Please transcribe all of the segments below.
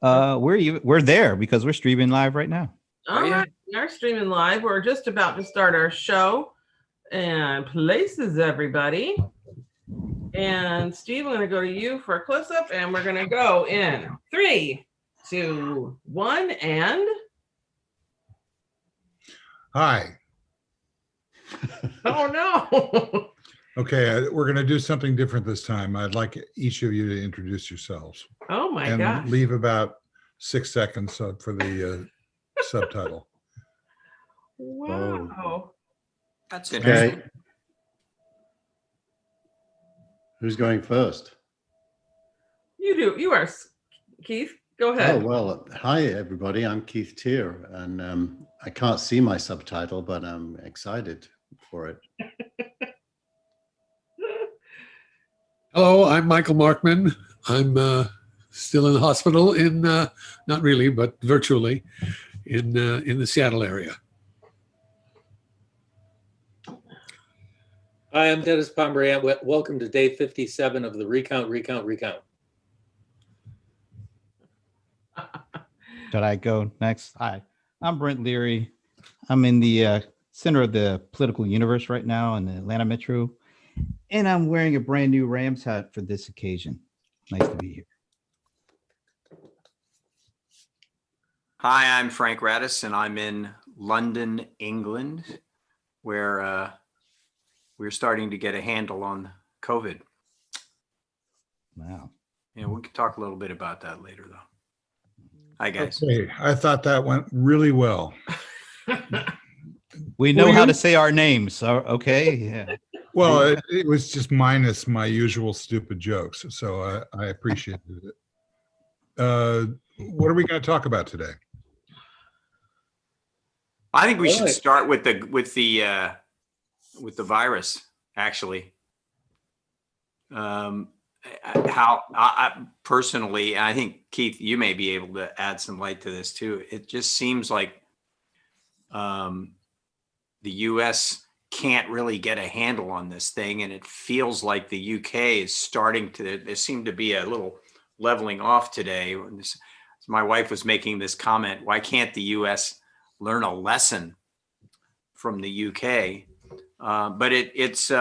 We're there because we're streaming live right now. All right, we are streaming live. We're just about to start our show and places everybody. And Steve, I'm going to go to you for a close up, and we're going to go in 3, 2, 1, and hi. Oh no. Okay, we're going to do something different this time. I'd like each of you to introduce yourselves. Oh my and gosh. leave about 6 seconds for the subtitle. Wow. Oh. That's interesting. Okay. Who's going first? You do. You are, Keith. Go ahead. Oh, well, hi, everybody. I'm Keith Tier, and I can't see my subtitle, but I'm excited for it. Hello, I'm Michael Markman. I'm still in the hospital not really, but virtually in the Seattle area. Hi, I'm Dennis Pomerant. Welcome to day 57 of the Recount. Should I go next? Hi, I'm Brent Leary. I'm in the center of the political universe right now in the Atlanta Metro, and I'm wearing a brand new Rams hat for this occasion. Nice to be here. Hi, I'm Frank Radis, and I'm in London, England, where we're starting to get a handle on COVID. Wow. Yeah, we can talk a little bit about that later, though. Hi, guys. Okay, I thought that went really well. We know how to say our names, so okay. Yeah. Well, it was just minus my usual stupid jokes, so I appreciated it. What are we going to talk about today? I think we should start with the virus, actually. How I personally, I think Keith, you may be able to add some light to this too. It just seems like the U.S. can't really get a handle on this thing, and it feels like the U.K. is starting to. There seemed to be a little leveling off today. My wife was making this comment: why can't the U.S. learn a lesson from the UK? But it's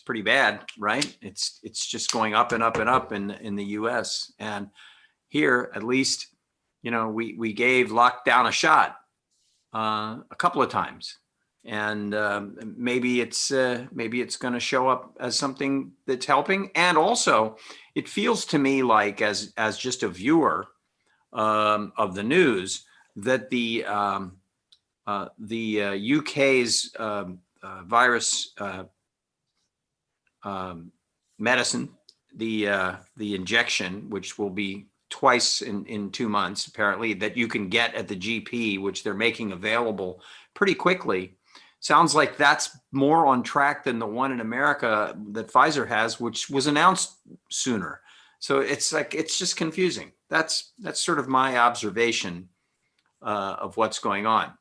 pretty bad, right? It's just going up and up and up in the US, and here at least, we gave lockdown a shot a couple of times, and maybe it's going to show up as something that's helping. And also, it feels to me like as just a viewer of the news that the UK's virus medicine, the injection, which will be twice in 2 months, apparently, that you can get at the GP, which they're making available pretty quickly. Sounds like that's more on track than the one in America that Pfizer has, which was announced sooner. So it's just confusing. That's sort of my observation of what's going on.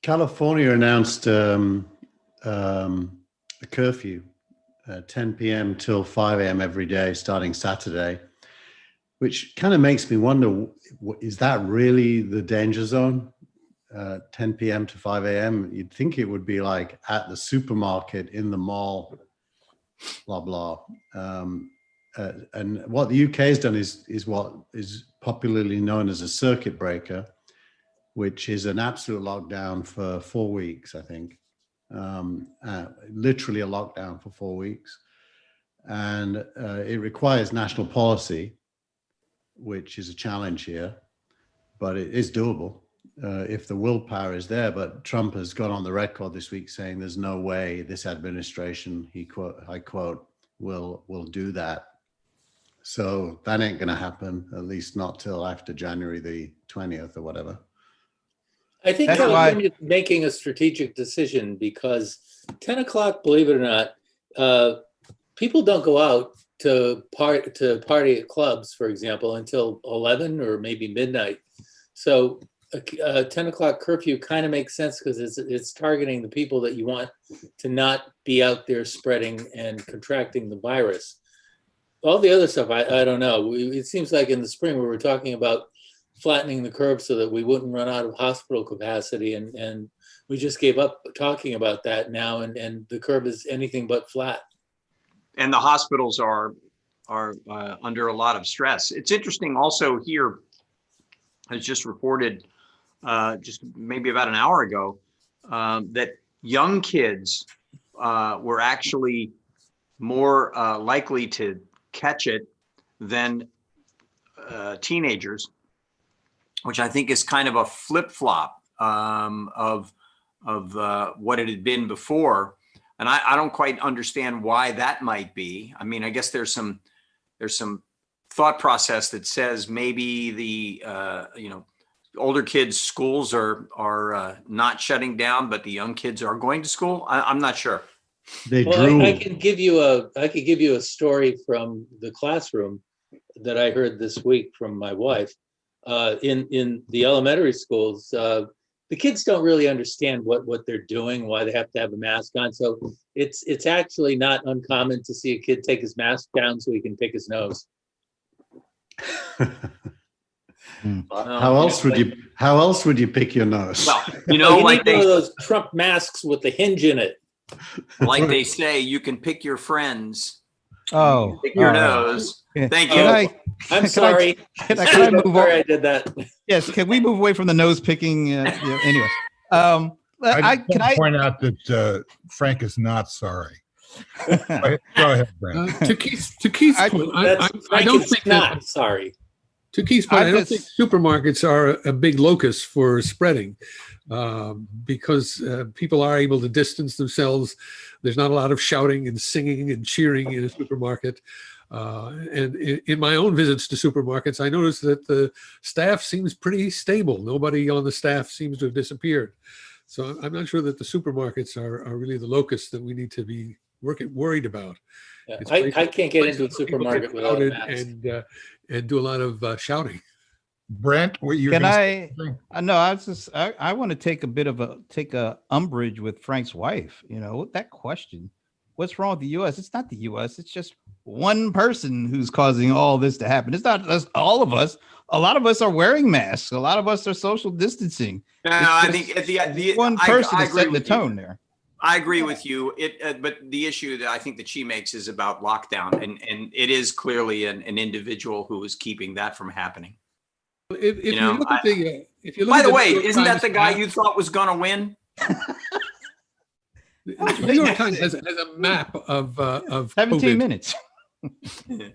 California announced a curfew, 10 p.m. till 5 a.m. every day, starting Saturday, which kind of makes me wonder, is that really the danger zone? 10 p.m. to 5 a.m. You'd think it would be like at the supermarket, in the mall, blah, blah. And what the UK has done is what is popularly known as a circuit breaker, which is an absolute lockdown for 4 weeks, I think. Literally a lockdown for 4 weeks. And it requires national policy, which is a challenge here, but it is doable if the willpower is there. But Trump has gone on the record this week saying there's no way this administration, I quote, will do that. So that ain't going to happen, at least not till after January the 20th or whatever. I think California is making a strategic decision because 10 o'clock, believe it or not, people don't go out to party at clubs, for example, until 11 or maybe midnight. So a 10 o'clock curfew kind of makes sense because it's targeting the people that you want to not be out there spreading and contracting the virus. all the other stuff, I don't know. It seems like in the spring we were talking about flattening the curve so that we wouldn't run out of hospital capacity, and we just gave up talking about that now, and the curve is anything but flat. And the hospitals are under a lot of stress. It's interesting also here, as just reported just maybe about an hour ago, that young kids were actually more likely to catch it than teenagers, which I think is kind of a flip-flop of what it had been before. And I don't quite understand why that might be. I mean, I guess there's some thought process that says maybe the older kids' schools are not shutting down, but the young kids are going to school. I'm not sure. I can give you a story from the classroom that I heard this week from my wife. In the elementary schools, the kids don't really understand what they're doing, why they have to have a mask on. So it's actually not uncommon to see a kid take his mask down so he can pick his nose. How else would you pick your nose? Well, like one of those Trump masks with the hinge in it. Like they say, you can pick your friends. Oh, pick your nose. Yeah. Thank you. I'm sorry. Can I move on? Sorry I did that. Yes. Can we move away from the nose picking? Anyway, I point out that Frank is not sorry. Go ahead, Brent. To Keith's point, I don't think not sorry. To Keith's point, I don't think supermarkets are a big locus for spreading because people are able to distance themselves. There's not a lot of shouting and singing and cheering in a supermarket. And in my own visits to supermarkets, I noticed that the staff seems pretty stable. Nobody on the staff seems to have disappeared. So I'm not sure that the supermarkets are really the locus that we need to be worried about. Yeah, I can't get into a supermarket without a mask. And do a lot of shouting. Brent, what you can I? No, I want to take a umbrage with Frank's wife. That question. What's wrong with the U.S.? It's not the U.S. It's just one person who's causing all this to happen. It's not us, all of us. A lot of us are wearing masks. A lot of us are social distancing. No, I think the one person is setting the tone there. I agree with you. But the issue that I think that she makes is about lockdown, and it is clearly an individual who is keeping that from happening. If you look at by the way, isn't that the guy you thought was going to win? The New York Times has a map of 17 COVID. minutes.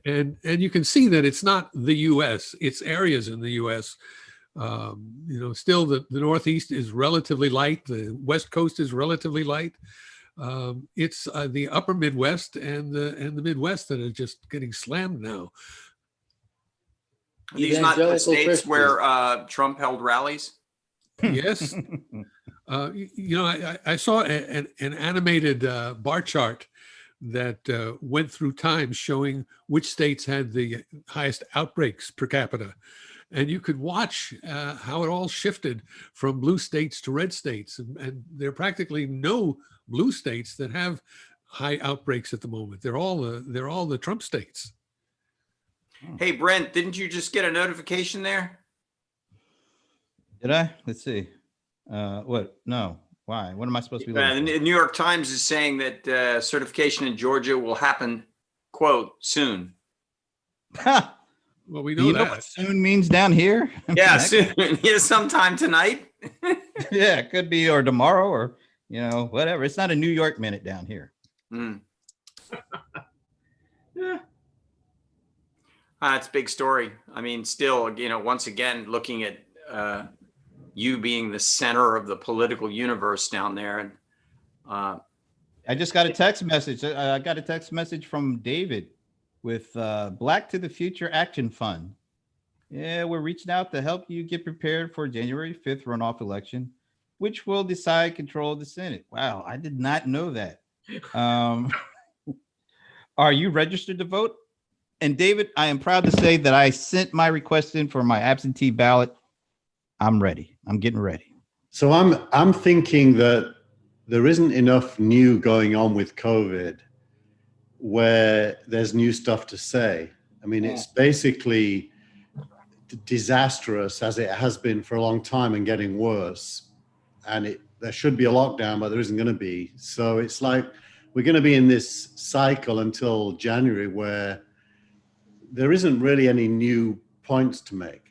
and you can see that it's not the U.S. It's areas in the U.S. Still the Northeast is relatively light. The West Coast is relatively light. It's the upper Midwest and the Midwest that are just getting slammed now. Are these not the states where Trump held rallies? Yes. I saw an animated bar chart that went through time showing which states had the highest outbreaks per capita. And you could watch how it all shifted from blue states to red states. And there are practically no blue states that have high outbreaks at the moment. They're all the Trump states. Hey, Brent, didn't you just get a notification there? Did I? Let's see. What? No. Why? What am I supposed to be looking for? The New York Times is saying that certification in Georgia will happen, quote, soon. Well, we know that. Know what soon means down here? Yeah, soon. Yeah, sometime tonight. Yeah, it could be, or tomorrow, or whatever. It's not a New York minute down here. Mm. Yeah. It's a big story. I mean, still, once again, looking at you being the center of the political universe down there. And I just got a text message. I got a text message from David with Black to the Future Action Fund. Yeah, we're reaching out to help you get prepared for January 5th runoff election, which will decide control of the Senate. Wow, I did not know that. Are you registered to vote? And David, I am proud to say that I sent my request in for my absentee ballot. I'm ready. I'm getting ready. So I'm thinking that there isn't enough new going on with COVID where there's new stuff to say. I mean, it's basically disastrous as it has been for a long time and getting worse. And there should be a lockdown, but there isn't going to be. So it's like we're going to be in this cycle until January where there isn't really any new points to make.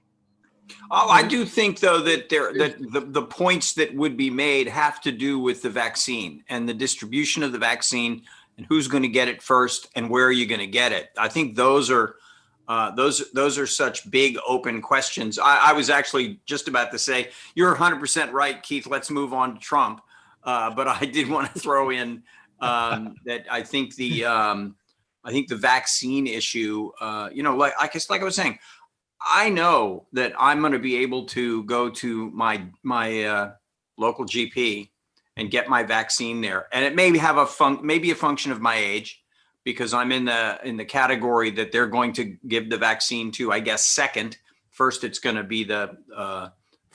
Oh, I do think though that the points that would be made have to do with the vaccine and the distribution of the vaccine and who's going to get it first and where are you going to get it. I think those are such big open questions. I was actually just about to say you're 100% right, Keith. Let's move on to Trump, but I did want to throw in that I think the vaccine issue. Like I was saying. I know that I'm going to be able to go to my local GP and get my vaccine there, and it may have maybe a function of my age, because I'm in the category that they're going to give the vaccine to. I guess second. First, it's going to be the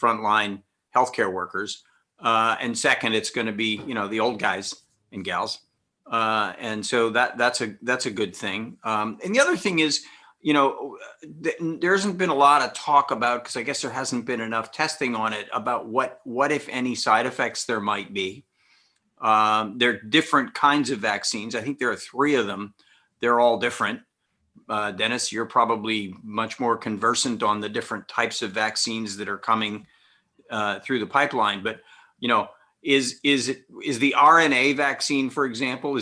frontline healthcare workers, and second, it's going to be the old guys and gals, and so that's a good thing. And the other thing is, there hasn't been a lot of talk about, because I guess there hasn't been enough testing on it, about what if any side effects there might be. There are different kinds of vaccines. I think there are 3 of them. They're all different. Dennis, you're probably much more conversant on the different types of vaccines that are coming through the pipeline. But, is the RNA vaccine, for example,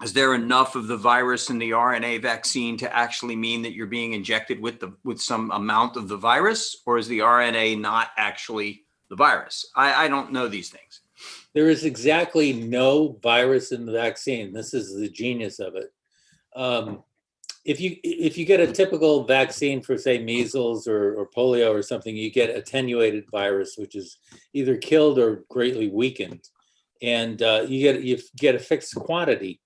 is there enough of the virus in the RNA vaccine to actually mean that you're being injected with some amount of the virus, or is the RNA not actually the virus? I don't know these things. There is exactly no virus in the vaccine. This is the genius of it. If you get a typical vaccine for, say, measles or polio or something, you get attenuated virus, which is either killed or greatly weakened, and you get a fixed quantity.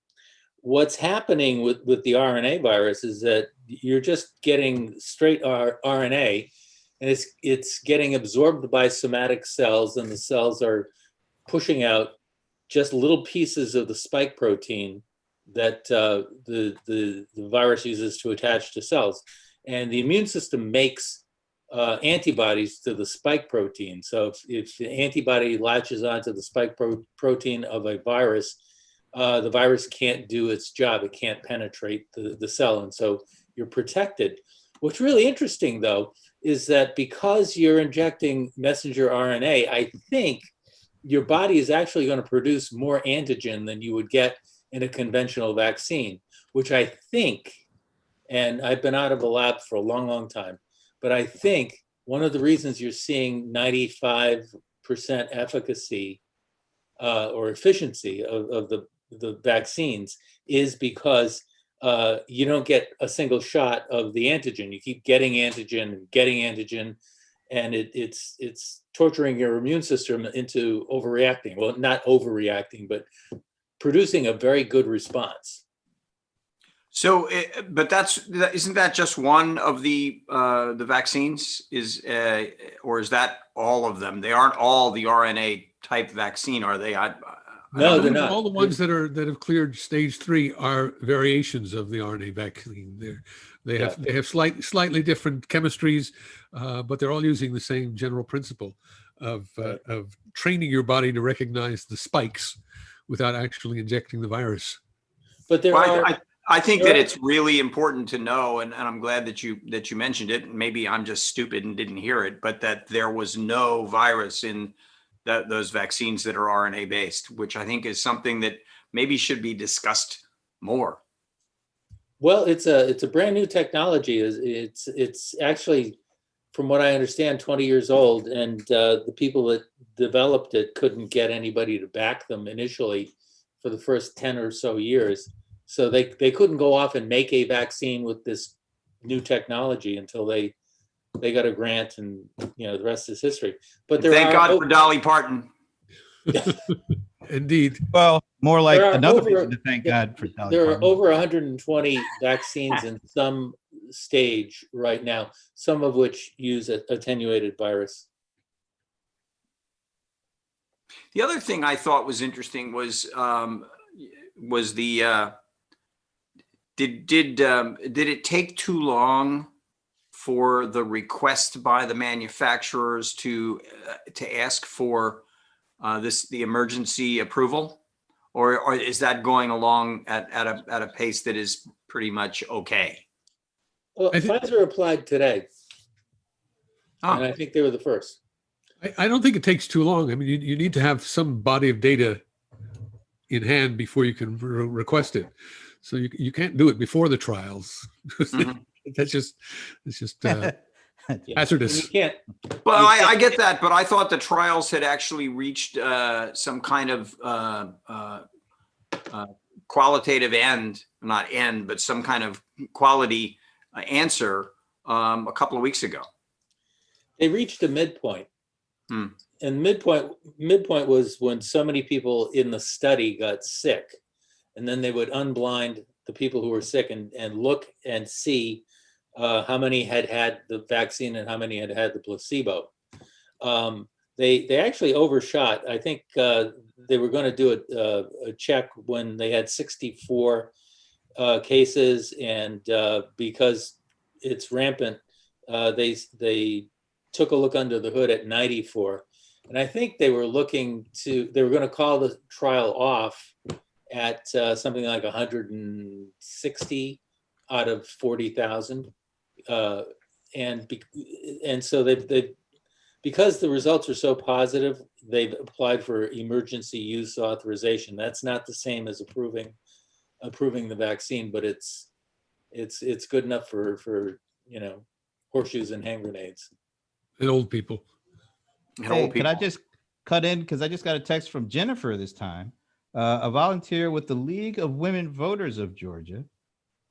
What's happening with the RNA virus is that you're just getting straight RNA, and it's getting absorbed by somatic cells, and the cells are pushing out just little pieces of the spike protein that the virus uses to attach to cells. And the immune system makes antibodies to the spike protein. So if the antibody latches onto the spike protein of a virus, the virus can't do its job. It can't penetrate the cell. And so you're protected. What's really interesting, though, is that because you're injecting messenger RNA, I think your body is actually going to produce more antigen than you would get in a conventional vaccine, which I think, and I've been out of the lab for a long, long time, but I think one of the reasons you're seeing 95% efficacy or efficiency of the vaccines is because you don't get a single shot of the antigen. You keep getting antigen, and it's torturing your immune system into overreacting. Well, not overreacting, but producing a very good response. So, but isn't that just one of the vaccines? Or is that all of them? They aren't all the RNA type vaccine, are they? No, they're not. All the ones that have cleared stage 3 are variations of the RNA vaccine. They have slightly different chemistries, but they're all using the same general principle of training your body to recognize the spikes without actually injecting the virus. But I think that it's really important to know, and I'm glad that you mentioned it. Maybe I'm just stupid and didn't hear it, but that there was no virus in those vaccines that are RNA based, which I think is something that maybe should be discussed more. Well, it's a brand new technology. It's actually, from what I understand, 20 years old, and the people that developed it couldn't get anybody to back them initially for the first 10 or so years. So they couldn't go off and make a vaccine with this new technology until they got a grant, and the rest is history. But thank God for Dolly Parton. Indeed. Well, more like another reason to thank God for Dolly There Parton. are over 120 vaccines in some stage right now, some of which use attenuated virus. The other thing I thought was interesting was the Did it take too long for the request by the manufacturers to ask for the emergency approval, or is that going along at a pace that is pretty much okay? Well, Pfizer applied today, and Oh, I think they were the first. I don't think it takes too long. I mean, you need to have some body of data in hand before you can request it. So you can't do it before the trials. mhm. It's just Yeah, hazardous. You can't. Well, You I can't- get that, but I thought the trials had actually reached some kind of qualitative not end, but some kind of quality answer a couple of weeks ago. They reached a midpoint. Hmm. And midpoint was when so many people in the study got sick, and then they would unblind the people who were sick and look and see how many had had the vaccine and how many had had the placebo. They actually overshot. I think they were going to do a check when they had 64 cases, and because it's rampant, they took a look under the hood at 94. And I think they were going to call the trial off at something like 160 out of 40,000. And so they've because the results are so positive, they've applied for emergency use authorization. That's not the same as approving the vaccine, but it's good enough for horseshoes and hand grenades. And old people. And Hey, old can I people. just cut in because I just got a text from Jennifer this time, a volunteer with the League of Women Voters of Georgia.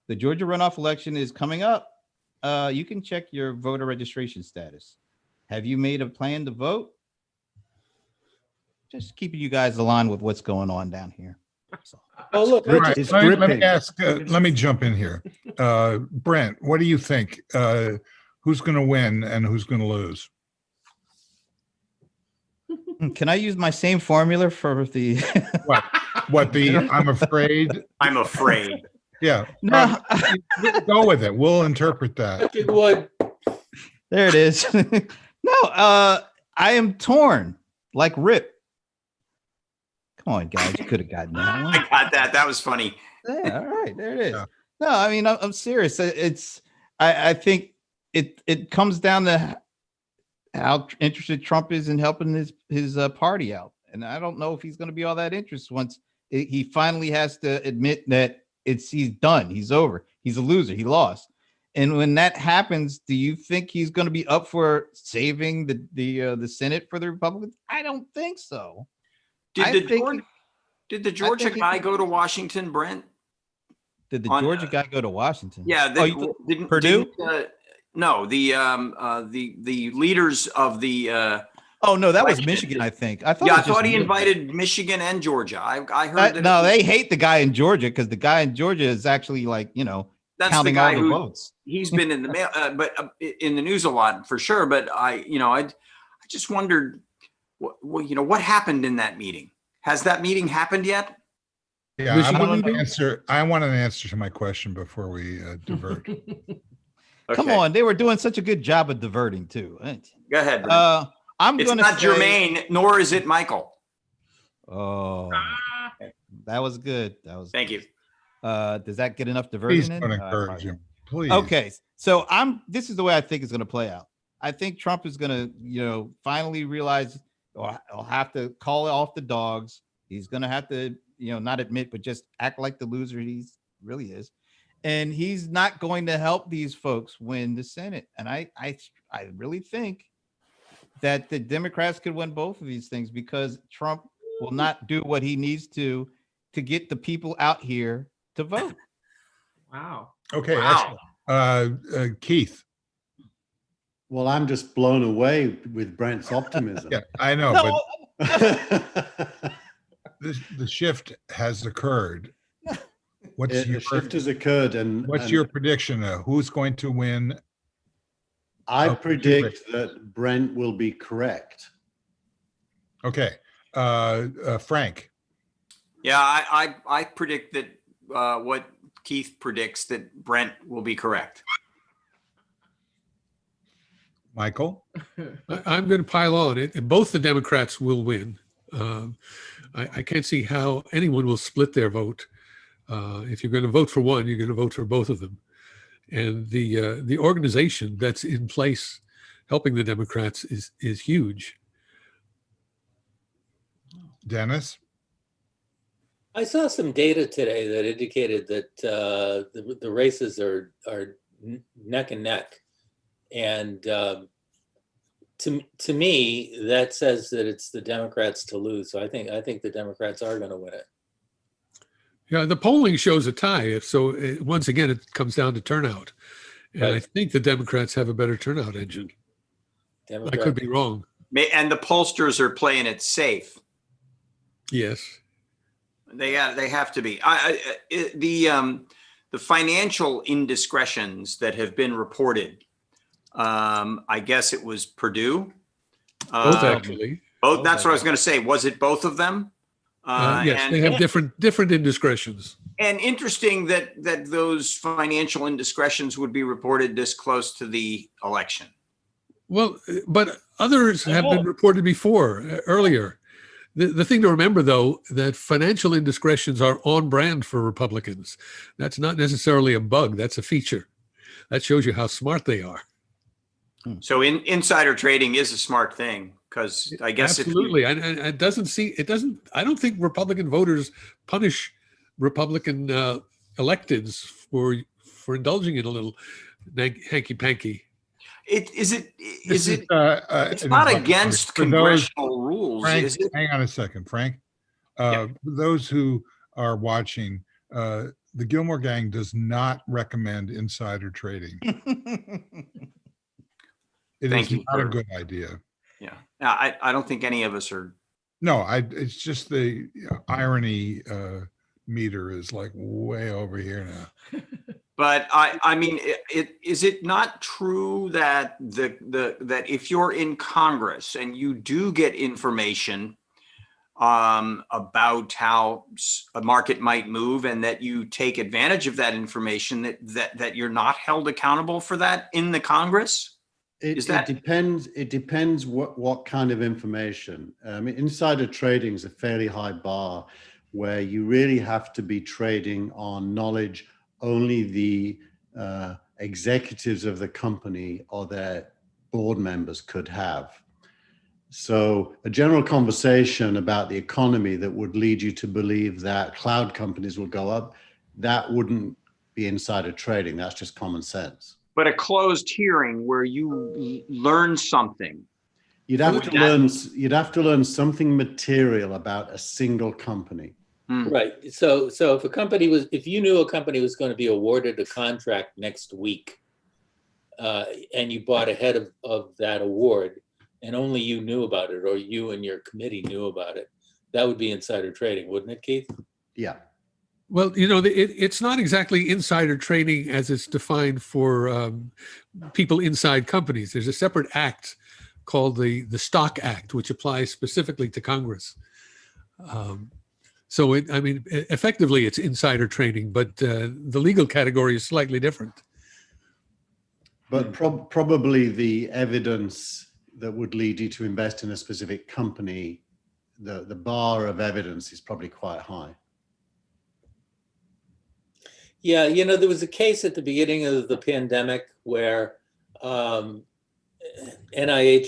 The Georgia runoff election is coming up. You can check your voter registration status. Have you made a plan to vote? Just keeping you guys aligned with what's going on down here. So, Oh, look, All right, It's let me gripping. ask, let me jump in here. Brent, what do you think? Who's going to win and who's going to lose? can I use my same formula for the? I'm afraid. I'm afraid. Yeah. No, Go with it. We'll interpret that. It would. there it is. No, I am torn like Rip. Come on, guys, you could have gotten that one. I got that. That was funny. Yeah, all right, there it is. Yeah. No, I mean, I'm serious. I think it comes down to how interested Trump is in helping his party out, and I don't know if he's going to be all that interested once he finally has to admit that he's done, he's over, he's a loser, he lost. And when that happens, do you think he's going to be up for saving the Senate for the Republicans? I don't think so. Did the Georgia guy go to Washington, Brent? Did the On, Georgia guy go to Washington? Yeah. Didn't Purdue? No, the leaders of the. Oh no, that was Washington. Michigan, I think. I thought. Yeah, it I was just thought he Michigan. invited Michigan and Georgia. I heard that. No, they hate the guy in Georgia because the guy in Georgia is actually that's counting the guy all the who votes. he's been in the mail, but in the news a lot for sure. But I just wondered, what happened in that meeting? Has that meeting happened yet? Yeah, Michigan I want an meeting? answer. I want an answer to my question before we divert. Come Okay. on, they were doing such a good job of diverting too. Go ahead. Brent. I'm It's going not to Jermaine, nor is it Michael. Oh, that was good. That was. Thank you. Does that get enough Please diversion in? don't No, encourage him. Please. Okay, so this is the way I think it's going to play out. I think Trump is going to, finally realize, or I'll have to call off the dogs. He's going to have to, not admit, but just act like the loser he really is. And he's not going to help these folks win the Senate. And I really think that the Democrats could win both of these things because Trump will not do what he needs to get the people out here to vote. Wow. Okay. Wow. Excellent. Keith. Well, I'm just blown away with Brent's optimism. Yeah, I know, No, but the shift has occurred. What's The shift has occurred, and what's your prediction? Who's going to win? I Okay. predict that Brent will be correct. Okay. Frank. Yeah, I predict that what Keith predicts that Brent will be correct. Michael? I'm going to pile on it. And both the Democrats will win. I can't see how anyone will split their vote. If you're going to vote for one, you're going to vote for both of them. And the organization that's in place helping the Democrats is huge. Dennis? I saw some data today that indicated that the races are neck and neck, and to me that says that it's the Democrats to lose. So I think the Democrats are going to win it. Yeah, the polling shows a tie. So once again, it comes down to turnout, and Right. I think the Democrats have a better turnout engine. I could be wrong. And the pollsters are playing it safe. Yes. They have to be. The financial indiscretions that have been reported. I guess it was Purdue. Both actually. Both. That's what I was going to say. Was it both of them? Yes, they have different indiscretions. And interesting that those financial indiscretions would be reported this close to the election. Well, but others have been reported before, earlier. The thing to remember, though, that financial indiscretions are on brand for Republicans. That's not necessarily a bug. That's a feature. That shows you how smart they are. So insider trading is a smart thing, because I guess absolutely. And it doesn't. I don't think Republican voters punish Republican electeds for indulging in a little hanky panky. It's not against congressional rules, Frank, is it? hang on a second, Frank. For those who are watching, the Gilmore Gang does not recommend insider trading. It Thank is you not a for- good idea. Yeah. I don't think any of us are. No, it's just the irony meter is like way over here now. But I mean, is it not true that that if you're in Congress and you do get information about how a market might move, and that you take advantage of that information, that you're not held accountable for that in the Congress? It depends what kind of information. Insider trading is a fairly high bar, where you really have to be trading on knowledge only the executives of the company or their board members could have. So a general conversation about the economy that would lead you to believe that cloud companies will go up, that wouldn't be insider trading. That's just common sense. But a closed hearing where you learn something. You'd have to learn something material about a single company. Right. So if you knew a company was going to be awarded a contract next week, and you bought ahead of that award, and only you knew about it, or you and your committee knew about it, that would be insider trading, wouldn't it, Keith? Yeah. Well, it's not exactly insider trading as it's defined for people inside companies. There's a separate act called the Stock Act, which applies specifically to Congress. So, effectively, it's insider trading, but the legal category is slightly different. But probably the evidence that would lead you to invest in a specific company, the bar of evidence is probably quite high. Yeah, there was a case at the beginning of the pandemic where NIH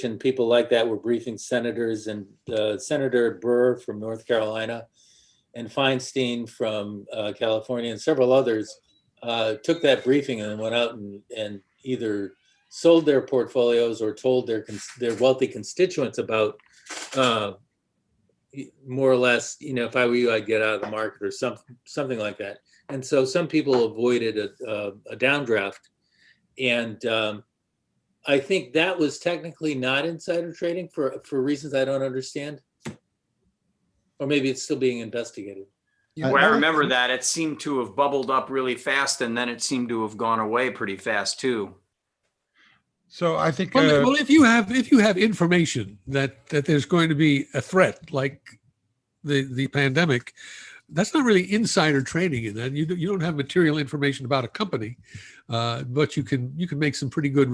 and people like that were briefing senators, and Senator Burr from North Carolina and Feinstein from California and several others took that briefing and went out and either sold their portfolios or told their wealthy constituents about more or less, if I were you, I'd get out of the market or something like that. And so some people avoided a downdraft. And I think that was technically not insider trading for reasons I don't understand. Or maybe it's still being investigated. Well, I remember that it seemed to have bubbled up really fast, and then it seemed to have gone away pretty fast too. So I think well, if you have information that there's going to be a threat like the pandemic, that's not really insider trading in that. You don't have material information about a company, but you can make some pretty good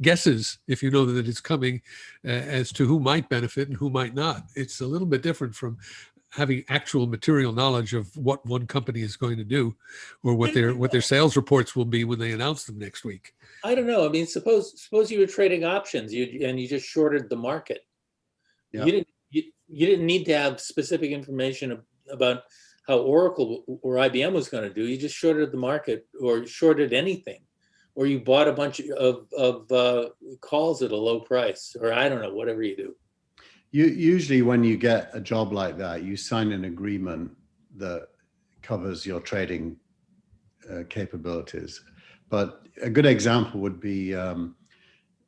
guesses if you know that it's coming as to who might benefit and who might not. It's a little bit different from having actual material knowledge of what one company is going to do or what their sales reports will be when they announce them next week. I don't know. I mean, suppose you were trading options and you just shorted the market. Yeah. You didn't need to have specific information about how Oracle or IBM was going to do. You just shorted the market or shorted anything, or you bought a bunch of calls at a low price, or I don't know, whatever you do. Usually when you get a job like that, you sign an agreement that covers your trading capabilities. But a good example would be,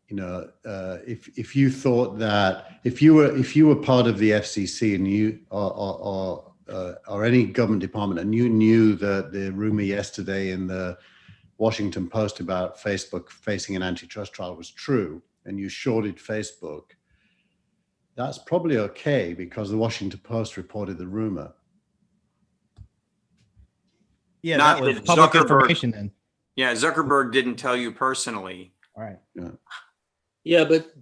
if you thought that if you were part of the FCC and you or any government department and you knew that the rumor yesterday in the Washington Post about Facebook facing an antitrust trial was true, and you shorted Facebook, that's probably okay because the Washington Post reported the rumor. Yeah, Not that was that public Zuckerberg- information then. Yeah, Zuckerberg didn't tell you personally. All right. Yeah, but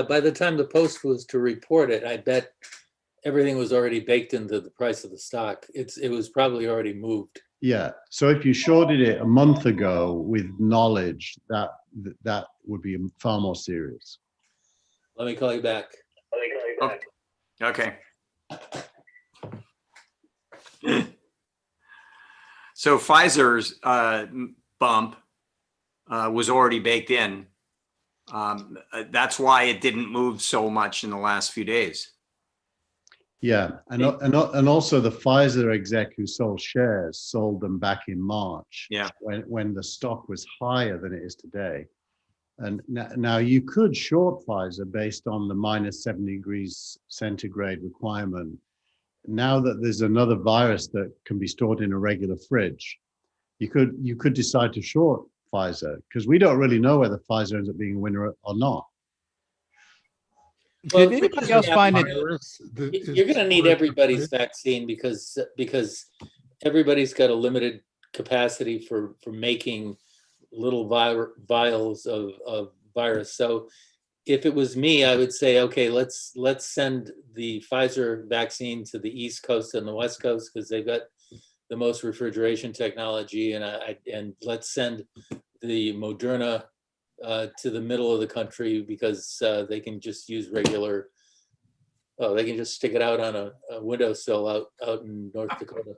by the time the Post was to report it, I bet everything was already baked into the price of the stock. It was probably already moved. Yeah. So if you shorted it a month ago with knowledge, that would be far more serious. Let me call you back. Okay. So Pfizer's bump was already baked in. That's why it didn't move so much in the last few days. Yeah, and also the Pfizer exec who sold shares sold them back in March. Yeah. When the stock was higher than it is today. And now you could short Pfizer based on the -7 degrees centigrade requirement. Now that there's another virus that can be stored in a regular fridge, you could decide to short Pfizer because we don't really know whether Pfizer ends up being a winner or not. Well, Did anybody else find it? You're going to need everybody's vaccine because everybody's got a limited capacity for making little vials of virus. So if it was me, I would say, okay, let's send the Pfizer vaccine to the East Coast and the West Coast because they've got the most refrigeration technology, and let's send the Moderna to the middle of the country because they can just use regular. Oh, they can just stick it out on a windowsill out in North Dakota.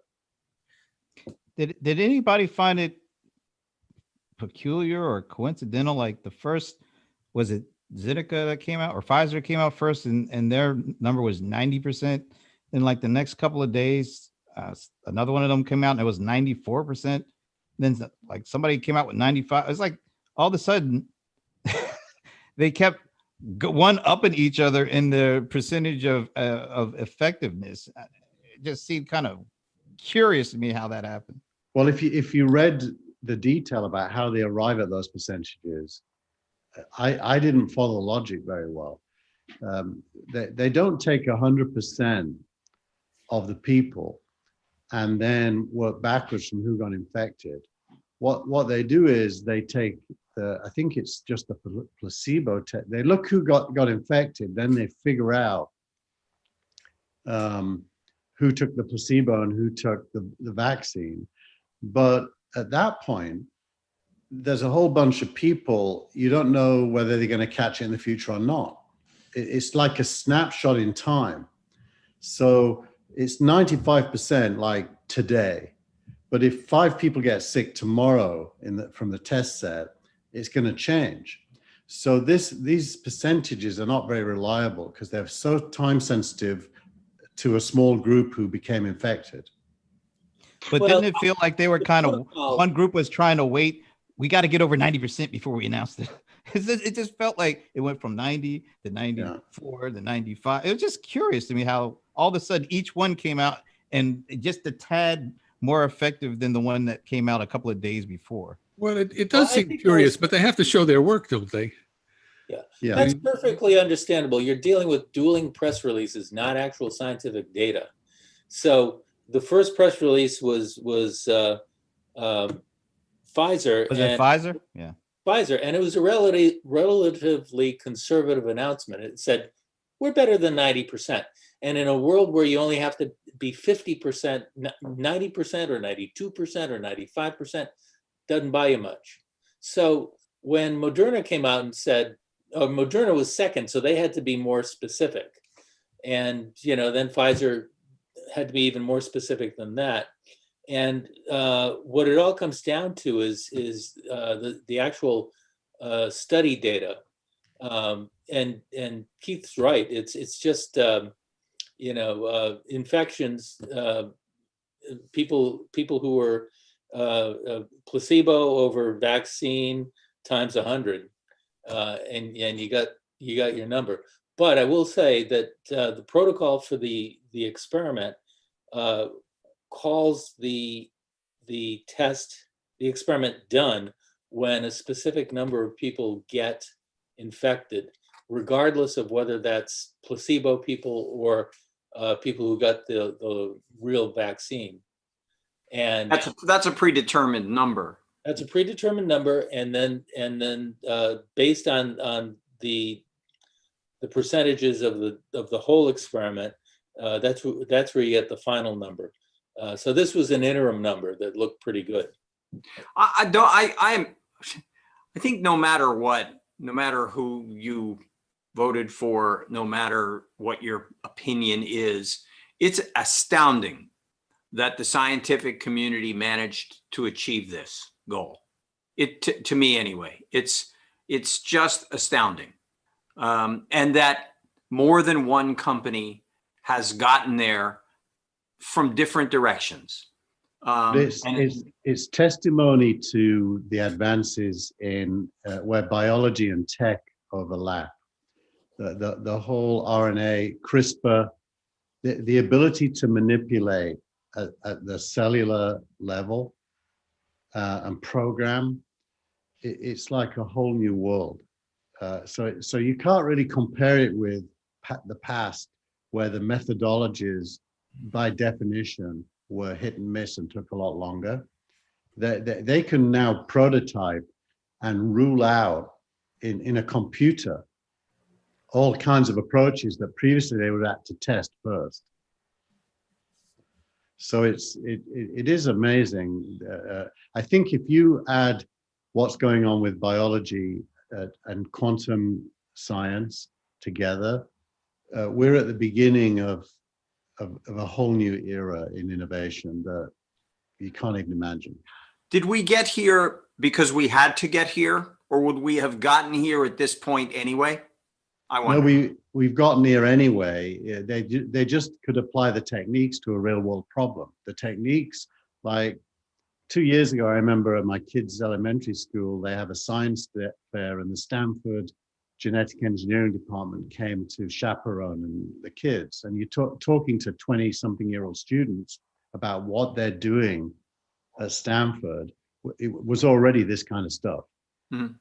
Did anybody find it peculiar or coincidental? Like the first, was it Zeneca that came out or Pfizer came out first and their number was 90%. Then like the next couple of days, another one of them came out and it was 94%. Then like somebody came out with 95. It's like all of a sudden they kept one upping each other in the percentage of effectiveness. It just seemed kind of curious to me how that happened. Well, if you read the detail about how they arrive at those percentages, I didn't follow logic very well. They don't take 100% of the people and then work backwards from who got infected. What they do is they take I think it's just the placebo test. They look who got infected, then they figure out who took the placebo and who took the vaccine. But at that point, there's a whole bunch of people, you don't know whether they're going to catch it in the future or not. It's like a snapshot in time. So it's 95% like today. But if 5 people get sick tomorrow from the test set, it's going to change. So these percentages are not very reliable because they're so time sensitive to a small group who became infected. But didn't it feel like they were kind of, one group was trying to wait, we got to get over 90% before we announced it. It just felt like it went from 90 to 94 to 95. It was just curious to me how all of a sudden each one came out and just a tad more effective than the one that came out a couple of days before. Well, it does seem curious, but they have to show their work, don't they? Yeah, that's perfectly understandable. You're dealing with dueling press releases, not actual scientific data. So the first press release was Pfizer. Was it Pfizer? Yeah. Pfizer, and it was a relatively conservative announcement. It said, we're better than 90%. And in a world where you only have to be 50%, 90% or 92% or 95%, doesn't buy you much. So when Moderna came out and said, Moderna was second, so they had to be more specific. And, then Pfizer had to be even more specific than that. And what it all comes down to is the actual study data. And Keith's right. It's just infections. People who were placebo over vaccine times 100, and you got your number. But I will say that the protocol for the experiment calls the experiment done when a specific number of people get infected, regardless of whether that's placebo people or people who got the real vaccine. And that's a predetermined number. That's a predetermined number, and then based on the percentages of the whole experiment, that's where you get the final number. So this was an interim number that looked pretty good. I think no matter what, no matter who you voted for, no matter what your opinion is, it's astounding that the scientific community managed to achieve this goal. To me anyway, it's just astounding. And that more than one company has gotten there from different directions. It's testimony to the advances in where biology and tech overlap. The whole RNA, CRISPR, the ability to manipulate at the cellular level and program, it's like a whole new world. So you can't really compare it with the past, where the methodologies, by definition, were hit and miss and took a lot longer. They can now prototype and rule out in a computer all kinds of approaches that previously they would have to test first. So it is amazing. I think if you add what's going on with biology and quantum science together, we're at the beginning of a whole new era in innovation that you can't even imagine. Did we get here because we had to get here, or would we have gotten here at this point anyway? I wonder. No, we've gotten here anyway. They just could apply the techniques to a real world problem. The techniques, like 2 years ago, I remember at my kids' elementary school, they have a science fair, and the Stanford genetic engineering department came to chaperone and the kids, and you're talking to 20-something-year-old students about what they're doing at Stanford. It was already this kind of stuff. Mm-hmm.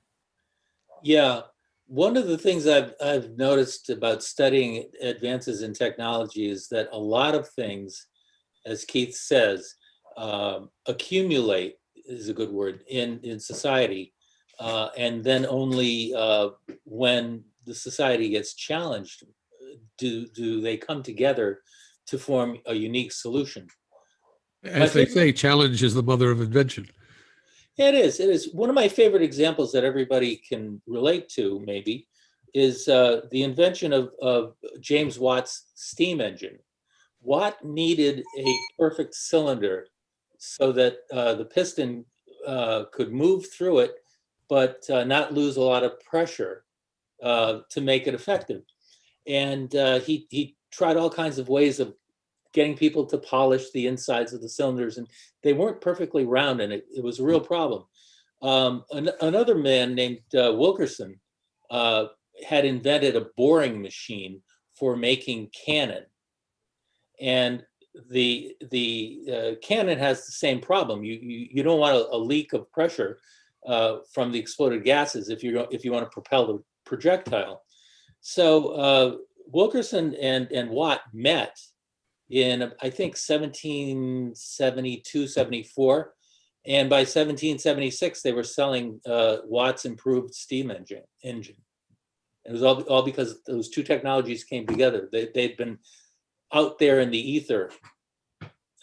Yeah. One of the things I've noticed about studying advances in technology is that a lot of things, as Keith says, accumulate is a good word in society, and then only when the society gets challenged do they come together to form a unique solution. As they say, challenge is the mother of invention. It is. One of my favorite examples that everybody can relate to, maybe, is the invention of James Watt's steam engine. Watt needed a perfect cylinder so that the piston could move through it, but not lose a lot of pressure to make it effective. And he tried all kinds of ways of getting people to polish the insides of the cylinders, and they weren't perfectly round, and it was a real problem. Another man named Wilkerson had invented a boring machine for making cannon, and the cannon has the same problem. You don't want a leak of pressure from the exploded gases if you want to propel the projectile. So Wilkerson and Watt met in, I think, 1772, 74. And by 1776, they were selling Watt's improved steam engine. It was all because those two technologies came together. They'd been out there in the ether,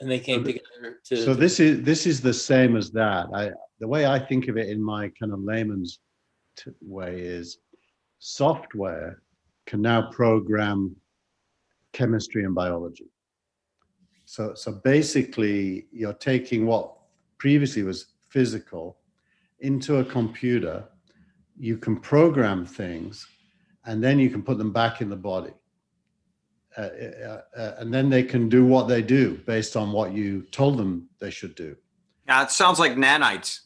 and they came together to. So this is the same as that. The way I think of it in my kind of layman's way is software can now program chemistry and biology. So basically, you're taking what previously was physical into a computer. You can program things, and then you can put them back in the body. And then they can do what they do based on what you told them they should do. Yeah, it sounds like nanites.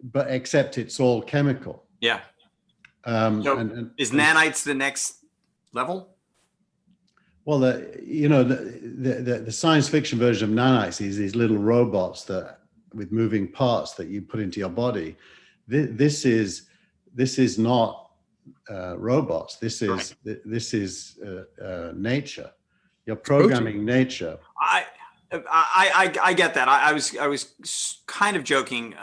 But except it's all chemical. Yeah. So is nanites the next level? Well, the science fiction version of nanites is these little robots that with moving parts that you put into your body. This is not robots. This is nature. You're programming nature. I get that. I was kind of joking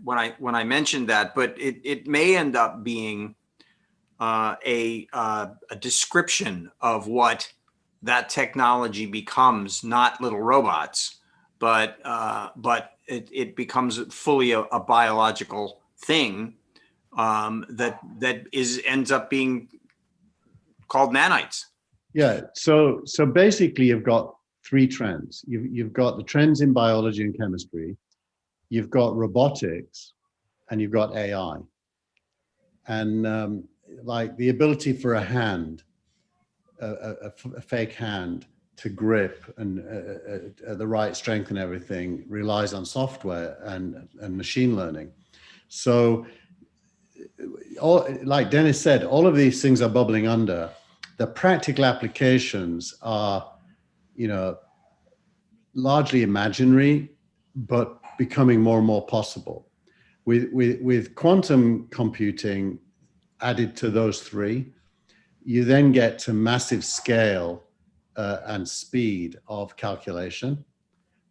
when I mentioned that, but it may end up being a description of what that technology becomes, not little robots, but it becomes fully a biological thing that ends up being called nanites. Yeah. So basically, you've got three trends. You've got the trends in biology and chemistry, you've got robotics, and you've got AI. And like the ability for a hand, a fake hand, to grip and the right strength and everything relies on software and machine learning. So, like Dennis said, all of these things are bubbling under. The practical applications are, largely imaginary, but becoming more and more possible. With quantum computing added to those three, you then get to massive scale and speed of calculation,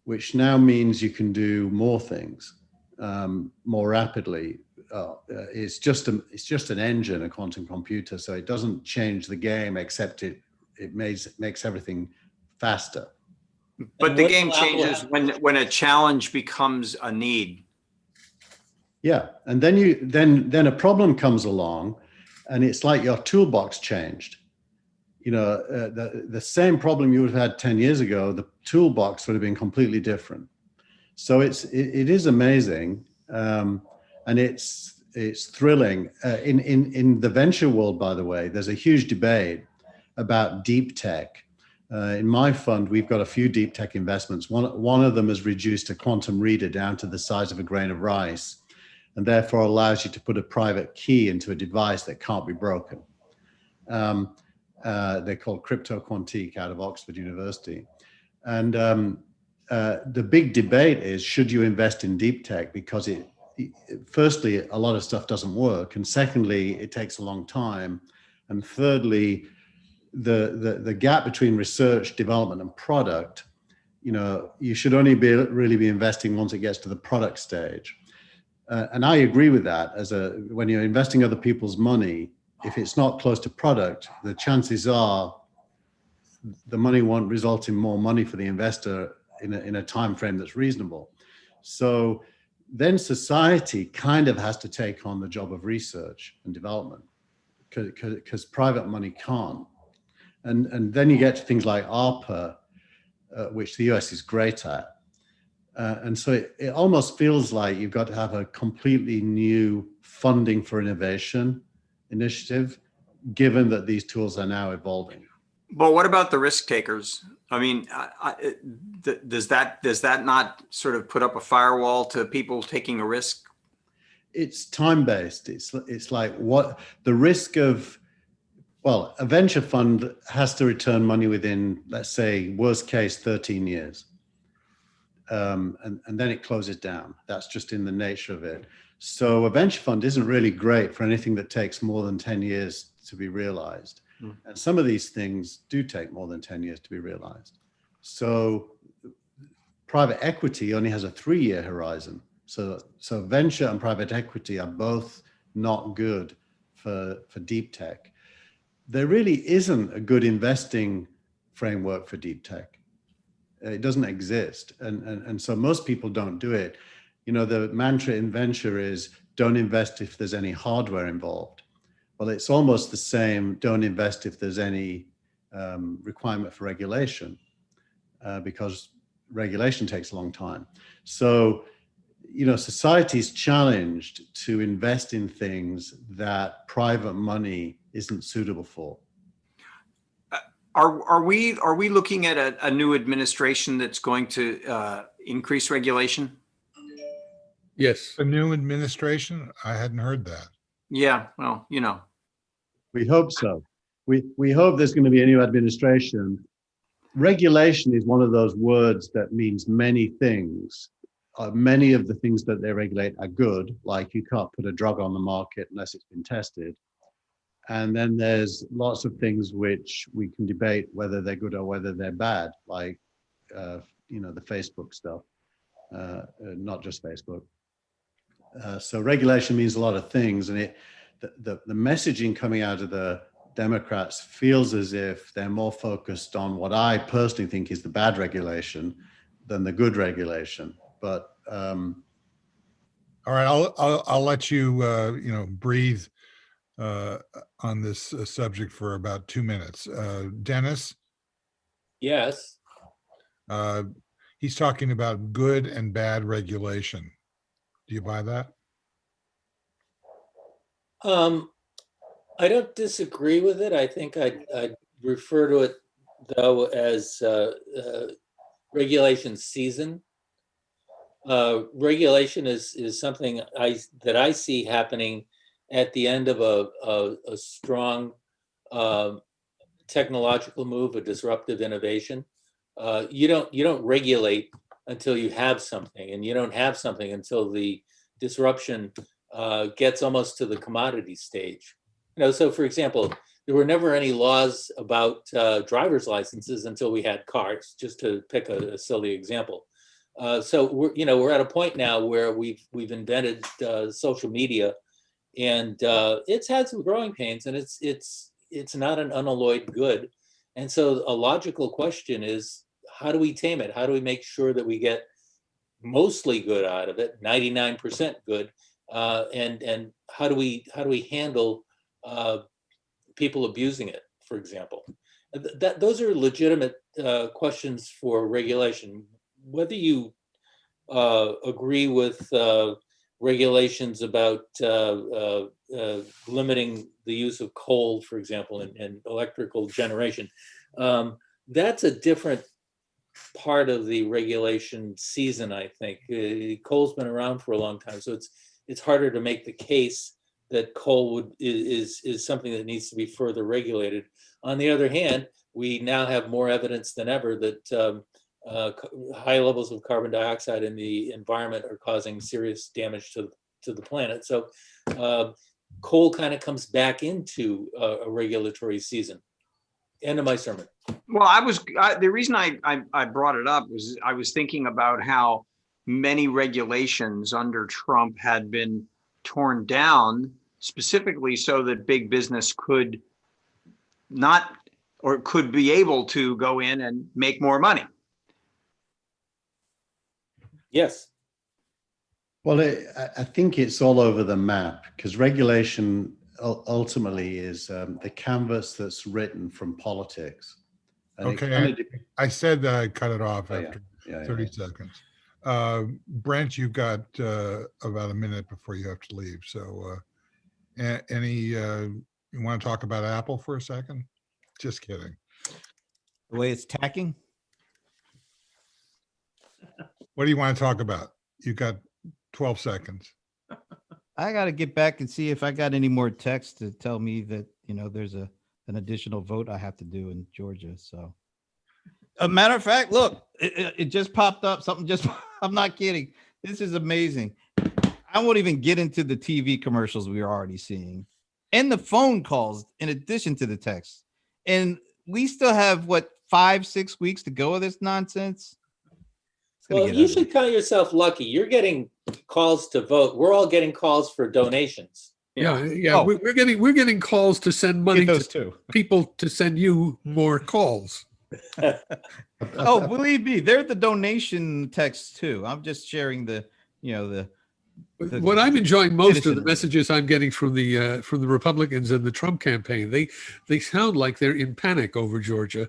which now means you can do more things more rapidly. It's just an engine, a quantum computer, so it doesn't change the game, except it makes everything faster. But the game changes when a challenge becomes a need. Yeah, and then a problem comes along, and it's like your toolbox changed. The same problem you would have had 10 years ago, the toolbox would have been completely different. So it is amazing, and it's thrilling. In the venture world, by the way, there's a huge debate about deep tech. In my fund, we've got a few deep tech investments. One of them has reduced a quantum reader down to the size of a grain of rice, and therefore allows you to put a private key into a device that can't be broken. They're called Crypto Quantique out of Oxford University. And the big debate is, should you invest in deep tech? Because firstly, a lot of stuff doesn't work. And secondly, it takes a long time. And thirdly, the gap between research, development, and product, you should only really be investing once it gets to the product stage. And I agree with that. When you're investing other people's money, if it's not close to product, the chances are the money won't result in more money for the investor in a time frame that's reasonable. So then society kind of has to take on the job of research and development because private money can't. And then you get to things like ARPA, which the US is great at. And so it almost feels like you've got to have a completely new funding for innovation initiative, given that these tools are now evolving. But what about the risk takers? I mean, does that not sort of put up a firewall to people taking a risk? It's time-based. It's like what the risk of, well, a venture fund has to return money within, let's say, worst case, 13 years. And then it closes down. That's just in the nature of it. So a venture fund isn't really great for anything that takes more than 10 years to be realized. Hmm. And some of these things do take more than 10 years to be realized. So private equity only has a 3-year horizon. So venture and private equity are both not good for deep tech. There really isn't a good investing framework for deep tech. It doesn't exist. And so most people don't do it. You know, the mantra in venture is don't invest if there's any hardware involved. Well, it's almost the same, don't invest if there's any requirement for regulation, because regulation takes a long time. So, you know, society's challenged to invest in things that private money isn't suitable for. Are we looking at a new administration that's going to increase regulation? Yes. A new administration? I hadn't heard that. Yeah, well, you know. We hope so. We hope there's going to be a new administration. Regulation is one of those words that means many things. Many of the things that they regulate are good, like you can't put a drug on the market unless it's been tested. And then there's lots of things which we can debate whether they're good or whether they're bad, like, you know, the Facebook stuff, not just Facebook. So regulation means a lot of things, and the messaging coming out of the Democrats feels as if they're more focused on what I personally think is the bad regulation than the good regulation. But all right, I'll let you you know, breathe on this subject for about 2 minutes. Dennis? Yes. He's talking about good and bad regulation. Do you buy that? I don't disagree with it. I think I'd refer to it, though, as regulation season. Regulation is something that I see happening at the end of a strong technological move, a disruptive innovation. You don't regulate until you have something, and you don't have something until the disruption gets almost to the commodity stage. You know, so for example, there were never any laws about driver's licenses until we had cars, just to pick a silly example. So we're at a point now where we've invented social media, and it's had some growing pains, and it's not an unalloyed good. And so a logical question is, how do we tame it? How do we make sure that we get mostly good out of it, 99% good, and how do we handle people abusing it, for example? Those are legitimate questions for regulation. Whether you agree with regulations about limiting the use of coal, for example, in electrical generation, that's a different part of the regulation season, I think. Coal's been around for a long time, so it's harder to make the case that coal is something that needs to be further regulated. On the other hand, we now have more evidence than ever that high levels of carbon dioxide in the environment are causing serious damage to the planet. So coal kind of comes back into a regulatory season. End of my sermon. Well, the reason I brought it up was I was thinking about how many regulations under Trump had been torn down specifically so that big business could not, or could be able to go in and make more money. Yes. Well, I think it's all over the map, because regulation ultimately is the canvas that's written from politics. And okay, I said that I'd cut it off after 30 yeah. seconds. Brent, you've got about a minute before you have to leave. So you want to talk about Apple for a second? Just kidding. The way it's tacking. What do you want to talk about? You got 12 seconds. I got to get back and see if I got any more text to tell me that, you know, there's an additional vote I have to do in Georgia. So a matter of fact, look, it just popped up. I'm not kidding. This is amazing. I won't even get into the TV commercials we are already seeing and the phone calls in addition to the text. and we still have what 5-6 weeks to go of this nonsense. It's gonna Well, get you ugly. should count yourself lucky. You're getting calls to vote. We're all getting calls for donations. Yeah. Oh. We're getting calls to send money Get those to too. people to send you more calls. Oh, believe me, they're the donation text too. I'm just sharing the What I'm enjoying most of the citizenry. messages I'm getting from the Republicans and the Trump campaign, they sound like they're in panic over Georgia.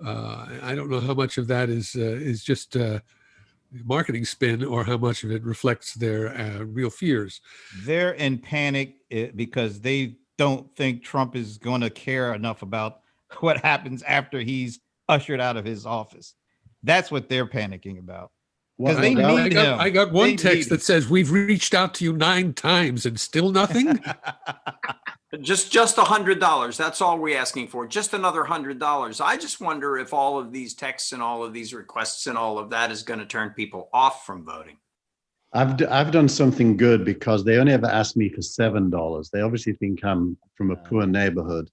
I don't know how much of that is just marketing spin or how much of it reflects their real fears. They're in panic because they don't think Trump is going to care enough about what happens after he's ushered out of his office. That's what they're panicking about. Because they need him. I got one They text need that says, "We've reached out to you 9 times and still nothing." Just $100. That's all we're asking for. Just another $100. I just wonder if all of these texts and all of these requests and all of that is going to turn people off from voting. I've done something good because they only ever asked me for $7. They obviously think I'm from a poor neighborhood.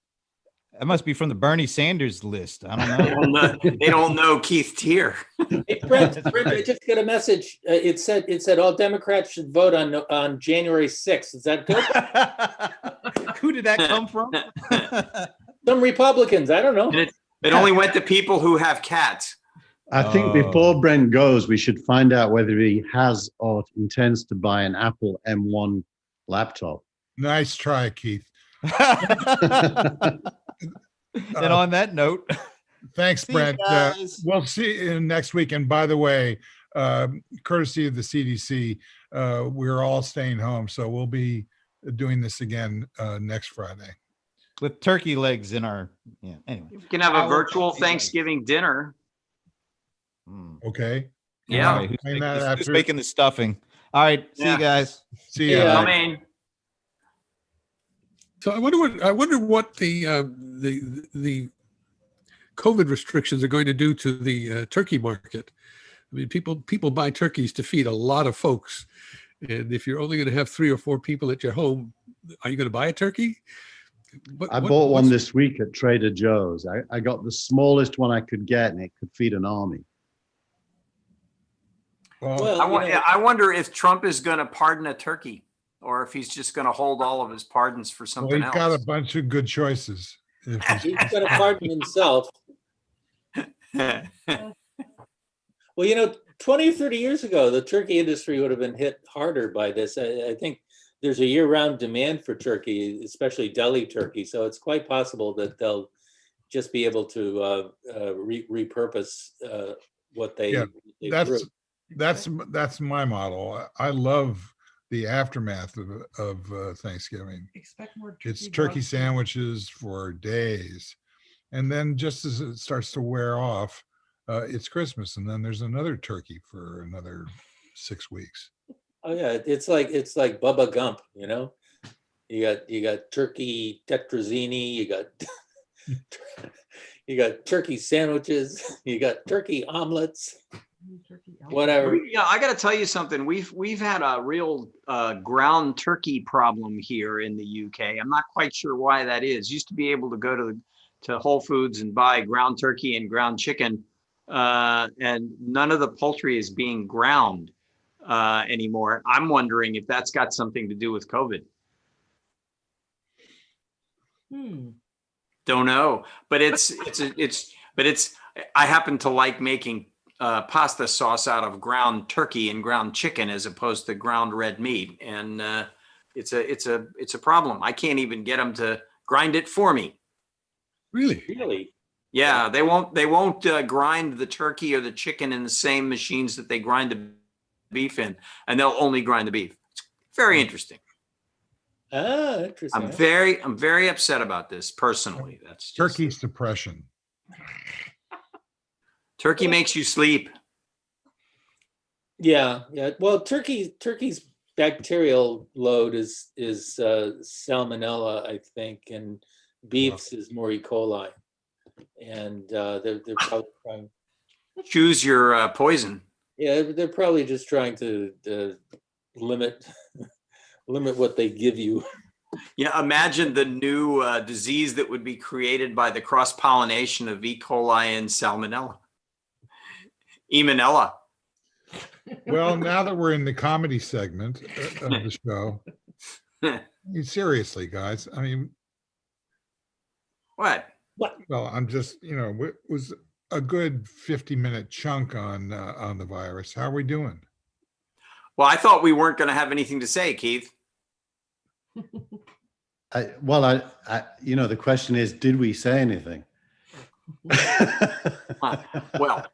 That must be from the Bernie Sanders list. I don't know. They don't know Keith Tier. Hey, Brent, I just got a message. It said all Democrats should vote on January 6th. Is that good? Who did that come from? Some Republicans. I don't know. And it only went to people who have cats. I think before Brent goes, we should find out whether he has or intends to buy an Apple M1 laptop. Nice try, Keith. And on that note, Thanks, see you Brent. guys. We'll see you next week. And by the way, courtesy of the CDC, we're all staying home. So we'll be doing this again next Friday. with turkey legs in our anyway. We can have a virtual Thanksgiving dinner. Okay. Yeah. All right, Explain that who's after. making the stuffing? All right, see Yeah. you guys. See ya. Yeah. I mean, So I wonder what the COVID restrictions are going to do to the turkey market. I mean, people buy turkeys to feed a lot of folks, and if you're only going to have 3 or 4 people at your home, are you going to buy a turkey? I bought one this week at Trader Joe's. I got the smallest one I could get, and it could feed an army. Well, I wonder if Trump is going to pardon a turkey, or if he's just going to hold all of his pardons for Well, something he's got a else. bunch of good choices. If he's- he's going to pardon himself. Well, 20 or 30 years ago, the turkey industry would have been hit harder by this. I think there's a year-round demand for turkey, especially deli turkey. So it's quite possible that they'll just be able to repurpose what they, Yeah, they that's grew. that's my model. I love the aftermath of Thanksgiving. Expect more It's turkey broth. sandwiches for days, and then just as it starts to wear off, it's Christmas, and then there's another turkey for another 6 weeks. Oh yeah, it's like Bubba Gump, You got turkey tetrazzini, you got turkey sandwiches, you got turkey omelets, whatever. Yeah, I got to tell you something. We've had a real ground turkey problem here in the UK. I'm not quite sure why that is. Used to be able to go to Whole Foods and buy ground turkey and ground chicken, and none of the poultry is being ground anymore. I'm wondering if that's got something to do with COVID. Don't know, but I happen to like making pasta sauce out of ground turkey and ground chicken as opposed to ground red meat, and it's a problem. I can't even get them to grind it for me. Really? Yeah, they won't grind the turkey or the chicken in the same machines that they grind the beef in, and they'll only grind the beef. It's very interesting. Ah, interesting. I'm very upset about this personally. That's just, Turkey suppression. turkey makes you sleep. Yeah. Well, turkey's bacterial load is salmonella, I think, and beef's is more E. coli, and they're probably trying. Choose your poison. Yeah, they're probably just trying to limit what they give you. Yeah, imagine the new disease that would be created by the cross-pollination of E. coli and Salmonella. Emanella. Well, now that we're in the comedy segment of the show, seriously, guys, I mean, What? well, I'm just, it was a good 50-minute chunk on the virus. How are we doing? Well, I thought we weren't going to have anything to say, Keith. The question is, did we say anything? Well,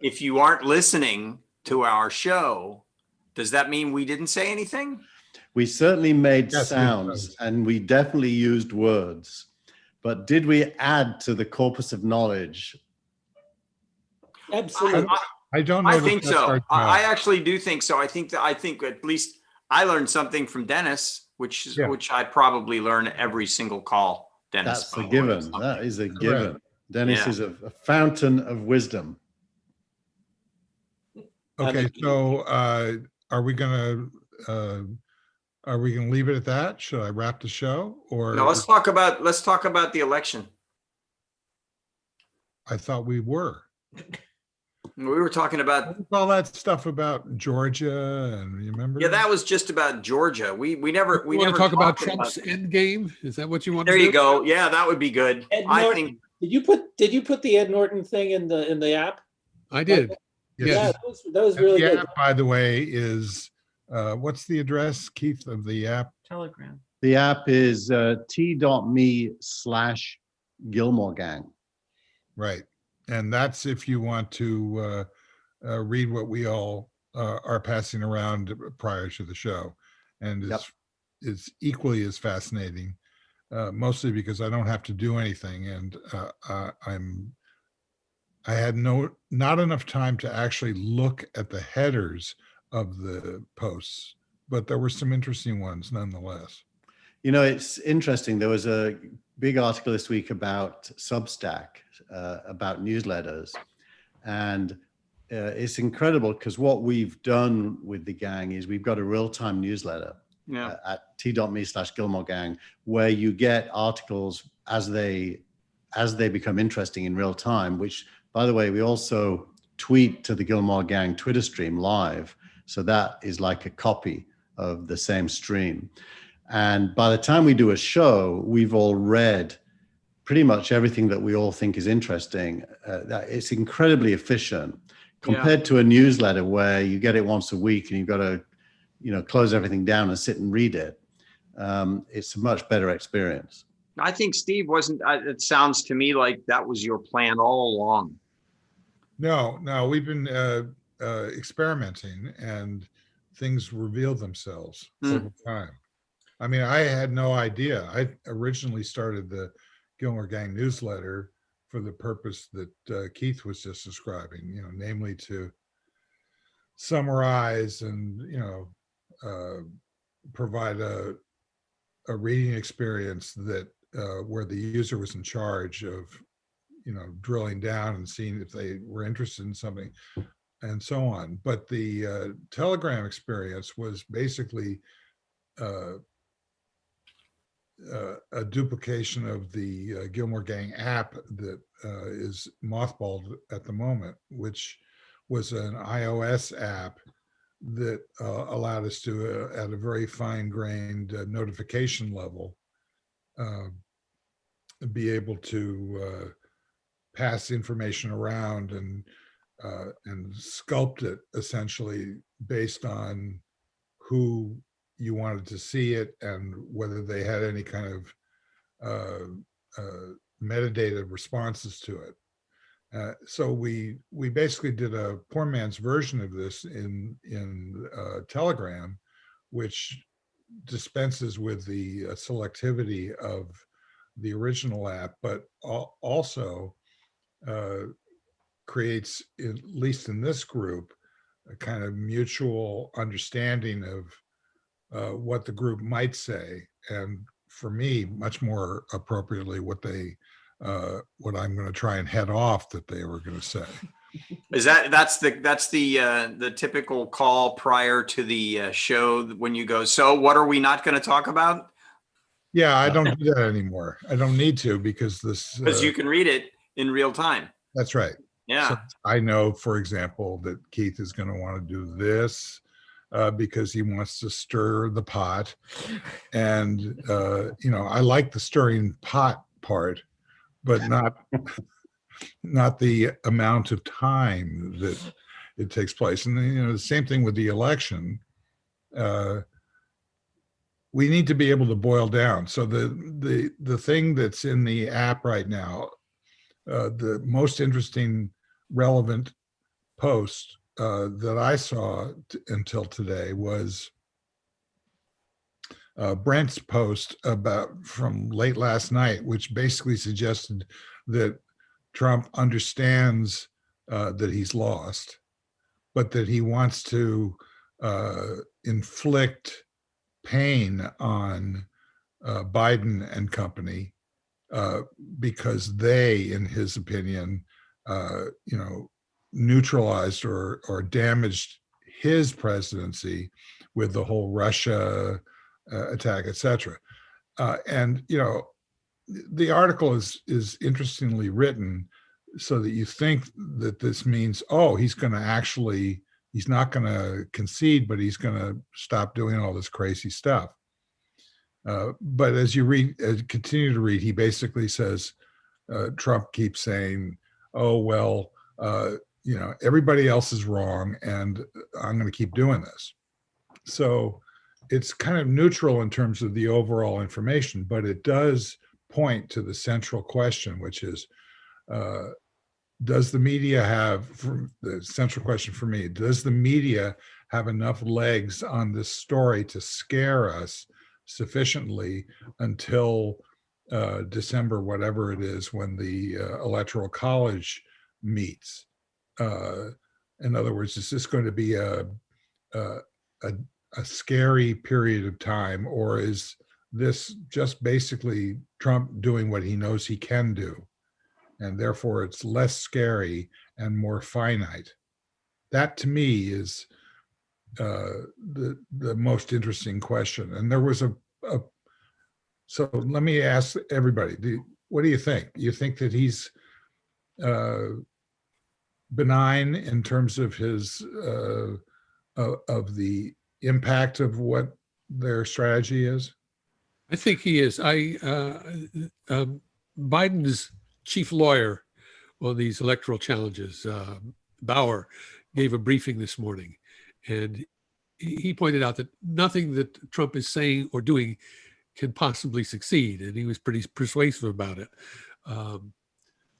if you aren't listening to our show, does that mean we didn't say anything? We certainly made Yes, sounds and we definitely used words, but did we add to the corpus of knowledge? Absolutely. I don't know. I that think that's so. our I job. actually do think so. I think at least I learned something from Dennis, which I probably learn every single call. Dennis, That's a given. That is a given. Correct. Dennis is a fountain of wisdom. Okay, so are we gonna leave it at that? Should I wrap the show, or No, let's talk about the election. I thought we were. We were talking about All that stuff about Georgia, and you remember? yeah, that was just about Georgia. We never You want to talk about Trump's end game? Is that what you want There to do? you go. Yeah, that would be good. Ed I Norton, think did you put the Ed Norton thing in the app? I did. Yeah, Yes. that was really the good. app, by the way, is what's the address, Keith, of the app? Telegram. The app is t.me/Gilmore Gang. Right, and that's if you want to read what we all are passing around prior to the show, and it's equally as fascinating, mostly because I don't have to do anything, and I had not enough time to actually look at the headers of the posts, but there were some interesting ones nonetheless. It's interesting. There was a big article this week about Substack, about newsletters. And it's incredible because what we've done with the gang is we've got a real-time newsletter at t.me/Gilmore Gang, where you get articles as they become interesting in real time, which, by the way, we also tweet to the Gilmore Gang Twitter stream live. So that is like a copy of the same stream. And by the time we do a show, we've all read pretty much everything that we all think is interesting. It's incredibly efficient compared to a newsletter where you get it once a week and you've got to, close everything down and sit and read it. It's a much better experience. I think Steve wasn't. It sounds to me like that was your plan all along. No, we've been experimenting, and things reveal themselves over time. I mean, I had no idea. I originally started the Gilmore Gang newsletter for the purpose that Keith was just describing, namely to summarize and, provide a reading experience that where the user was in charge of, drilling down and seeing if they were interested in something and so on. But the Telegram experience was basically a duplication of the Gilmore Gang app that is mothballed at the moment, which was an iOS app that allowed us to, at a very fine-grained notification level, be able to pass information around and sculpt it essentially based on who you wanted to see it and whether they had any kind of metadata responses to it. So we basically did a poor man's version of this in Telegram, which dispenses with the selectivity of the original app, but also creates, at least in this group, a kind of mutual understanding of what the group might say, and for me, much more appropriately, what I'm going to try and head off that they were going to say. That's the typical call prior to the show when you go, so what are we not going to talk about? Yeah, I don't do that anymore. I don't need to because Because you can read it in real time. that's right. Yeah. So I know, for example, that Keith is going to want to do this because he wants to stir the pot. And, you know, I like the stirring pot part, but not the amount of time that it takes place. And, you know, the same thing with the election. We need to be able to boil down. So the thing that's in the app right now, the most interesting, relevant post that I saw until today was Brent's post from late last night, which basically suggested that Trump understands that he's lost, but that he wants to inflict pain on Biden and company because they, in his opinion, you know, neutralized or damaged his presidency with the whole Russia attack, etc. And you know, the article is interestingly written so that you think that this means, oh, he's not going to concede, but he's going to stop doing all this crazy stuff. But as you continue to read, he basically says, Trump keeps saying, oh, well, you know, everybody else is wrong and I'm going to keep doing this. So it's kind of neutral in terms of the overall information, but it does point to the central question, which is, does the media have, the central question for me, does the media have enough legs on this story to scare us sufficiently until December, whatever it is, when the Electoral College meets? In other words, is this going to be a scary period of time, or is this just basically Trump doing what he knows he can do, and therefore it's less scary and more finite? That to me is the most interesting question. And there was so let me ask everybody, what do you think? You think that he's benign in terms of his of the impact of what their strategy is? I think he is. Biden's chief lawyer on these electoral challenges, Bauer, gave a briefing this morning, and he pointed out that nothing that Trump is saying or doing can possibly succeed, and he was pretty persuasive about it.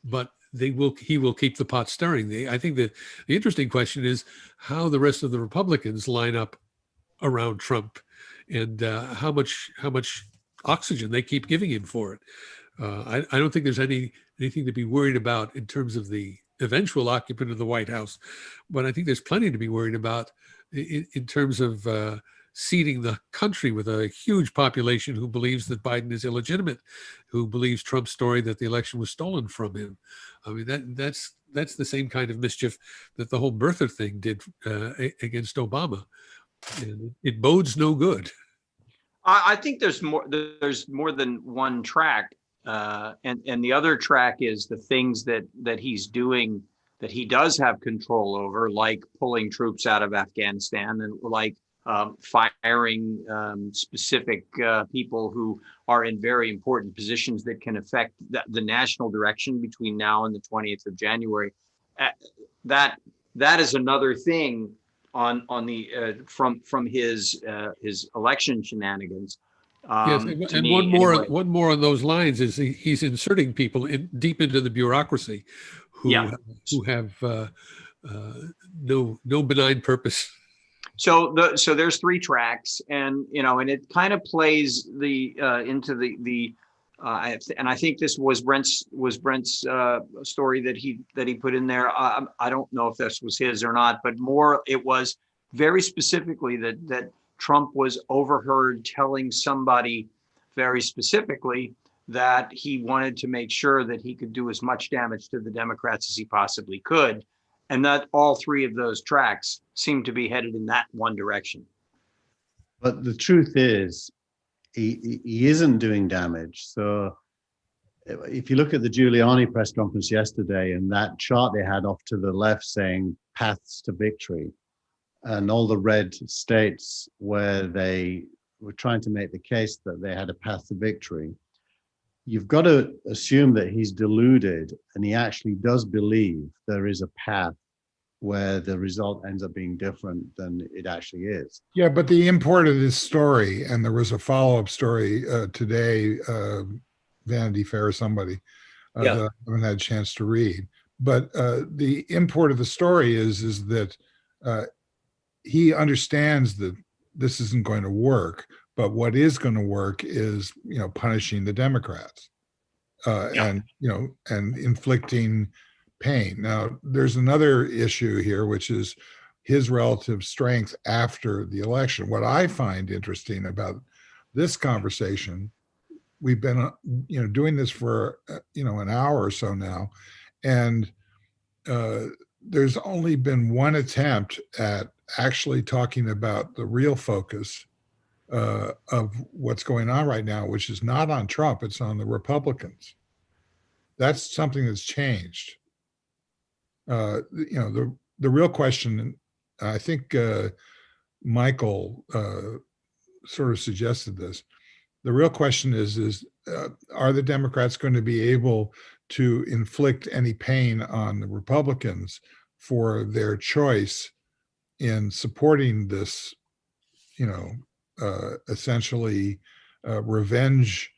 But he will keep the pot stirring. I think that the interesting question is how the rest of the Republicans line up around Trump, and how much oxygen they keep giving him for it. I don't think there's anything to be worried about in terms of the eventual occupant of the White House, but I think there's plenty to be worried about in terms of seeding the country with a huge population who believes that Biden is illegitimate, who believes Trump's story that the election was stolen from him. I mean, that's the same kind of mischief that the whole birther thing did against Obama. And it bodes no good. I think there's more than one track, and the other track is the things that he's doing that he does have control over, like pulling troops out of Afghanistan, and like firing specific people who are in very important positions that can affect the national direction between now and the 20th of January. That is another thing on the from his election shenanigans. Yes, and one more on those lines is he's inserting people deep into the bureaucracy who have no benign purpose. So there's three tracks, and and it kind of plays into the and I think this was Brent's story that he put in there. I don't know if this was his or not, but more it was very specifically that Trump was overheard telling somebody very specifically that he wanted to make sure that he could do as much damage to the Democrats as he possibly could. And that all three of those tracks seem to be headed in that one direction. But the truth is, he isn't doing damage. So if you look at the Giuliani press conference yesterday and that chart they had off to the left saying paths to victory, and all the red states where they were trying to make the case that they had a path to victory, you've got to assume that he's deluded and he actually does believe there is a path where the result ends up being different than it actually is. Yeah, but the import of this story, and there was a follow-up story today, Vanity Fair or somebody that I haven't had a chance to read. But the import of the story is that he understands that this isn't going to work, but what is going to work is, punishing the Democrats and inflicting pain. Now, there's another issue here, which is his relative strength after the election. What I find interesting about this conversation, we've been, doing this for, an hour or so now, and there's only been one attempt at actually talking about the real focus of what's going on right now, which is not on Trump, it's on the Republicans. That's something that's changed. The real question, I think Michael sort of suggested this. The real question is are the Democrats going to be able to inflict any pain on the Republicans for their choice in supporting this, essentially revenge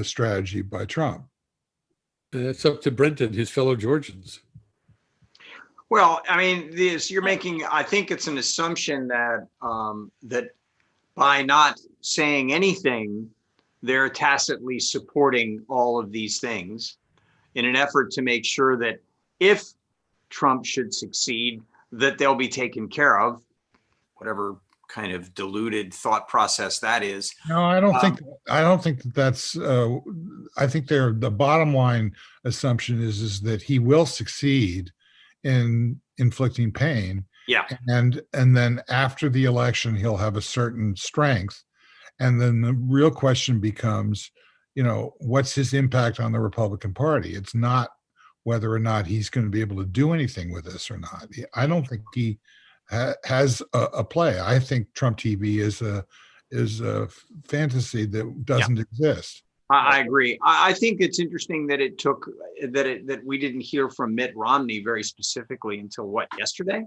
strategy by Trump? It's up to Brent and his fellow Georgians. Well, I mean, you're making, I think it's an assumption that that by not saying anything, they're tacitly supporting all of these things in an effort to make sure that if Trump should succeed, that they'll be taken care of, whatever kind of deluded thought process that is. No, I don't think that's, I think the bottom line assumption is that he will succeed in inflicting pain. Yeah. And then after the election, he'll have a certain strength. And then the real question becomes, what's his impact on the Republican Party? It's not whether or not he's going to be able to do anything with this or not. I don't think he has a play. I think Trump TV is a fantasy that doesn't exist. I agree. I think it's interesting that it took that we didn't hear from Mitt Romney very specifically until yesterday.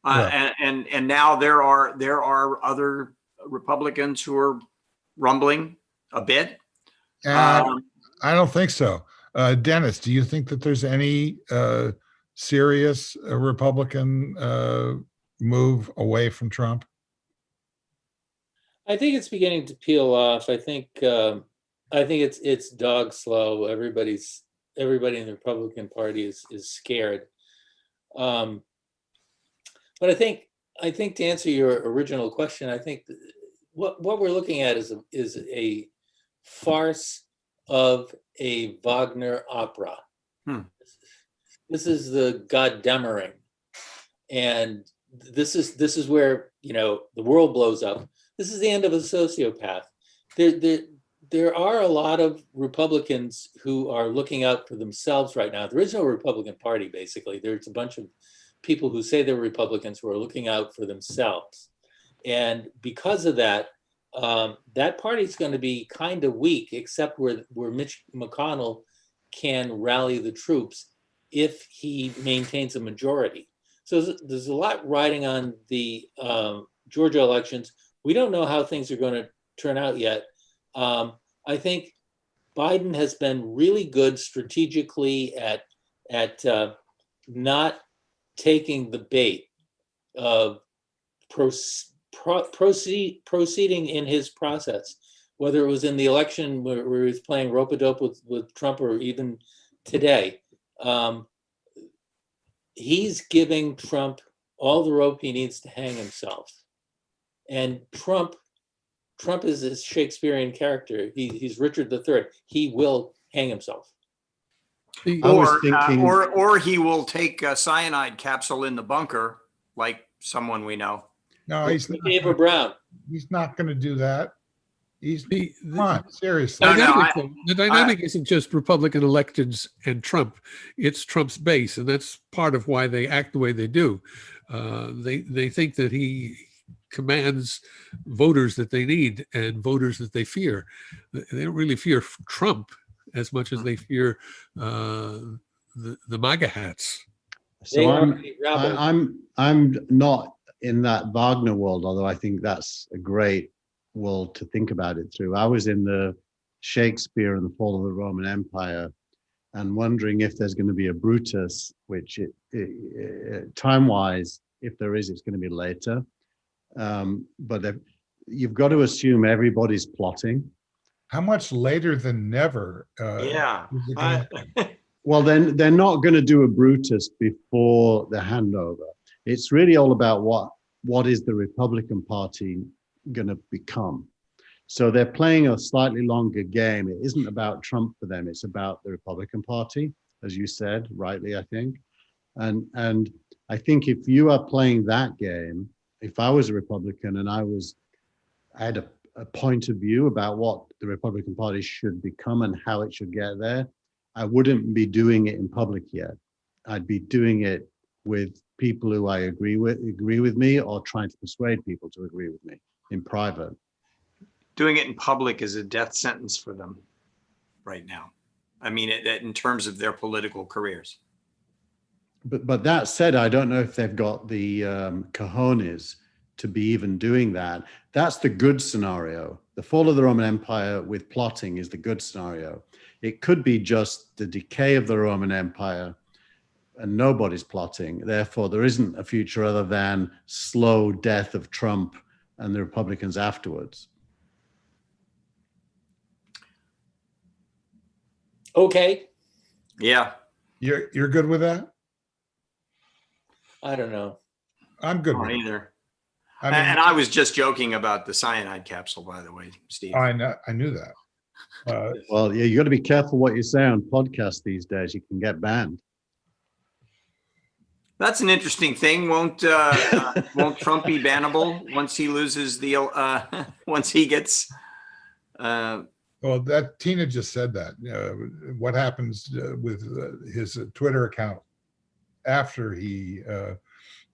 And now there are other Republicans who are rumbling a bit. I don't think so. Dennis, do you think that there's any serious Republican move away from Trump? I think it's beginning to peel off. I think it's dog slow. Everybody in the Republican Party is scared. But I think to answer your original question, I think what we're looking at is a farce of a Wagner opera. This is the Goddamering, and this is where the world blows up. This is the end of a sociopath. There are a lot of Republicans who are looking out for themselves right now. There is no Republican Party, basically. There's a bunch of people who say they're Republicans who are looking out for themselves. And because of that, that party is going to be kind of weak, except where Mitch McConnell can rally the troops if he maintains a majority. So there's a lot riding on the Georgia elections. We don't know how things are going to turn out yet. I think Biden has been really good strategically at not taking the bait of proceeding in his process, whether it was in the election where he was playing rope-a-dope with Trump, or even today. He's giving Trump all the rope he needs to hang himself. And Trump is a Shakespearean character. He's Richard III. He will hang himself. I was Or, thinking, or he will take a cyanide capsule in the bunker, like someone we know. No, Ava Brown. he's not going to do that. The, Come on, seriously. No, no, the dynamic isn't just Republican elections and Trump; it's Trump's base, and that's part of why they act the way they do. They think that he commands voters that they need and voters that they fear. They don't really fear Trump as much as they fear the MAGA hats. They so already rebelled. I'm not in that Wagner world, although I think that's a great world to think about it through. I was in the Shakespeare and the Fall of the Roman Empire, and wondering if there's going to be a Brutus, which time-wise, if there is, it's going to be later. But you've got to assume everybody's plotting. How much later than never? Yeah. is it gonna- Well, then they're not going to do a Brutus before the handover. It's really all about what is the Republican Party going to become. So they're playing a slightly longer game. It isn't about Trump for them. It's about the Republican Party, as you said, rightly, I think. And I think if you are playing that game, if I was a Republican and I had a point of view about what the Republican Party should become and how it should get there, I wouldn't be doing it in public yet. I'd be doing it with people who I agree with me, or trying to persuade people to agree with me in private. Doing it in public is a death sentence for them right now. I mean, in terms of their political careers. But that said, I don't know if they've got the cojones to be even doing that. That's the good scenario. The fall of the Roman Empire with plotting is the good scenario. It could be just the decay of the Roman Empire and nobody's plotting. Therefore, there isn't a future other than slow death of Trump and the Republicans afterwards. Okay, Yeah. You're good with that? I don't know. I'm good I with don't it. either. I mean, And I was just joking about the cyanide capsule, by the way, Steve. I knew that. Well, yeah, you got to be careful what you say on podcasts these days. You can get banned. That's an interesting thing. Won't Trump be bannable once he loses the once he gets? Well, that Tina just said that. What happens with his Twitter account after he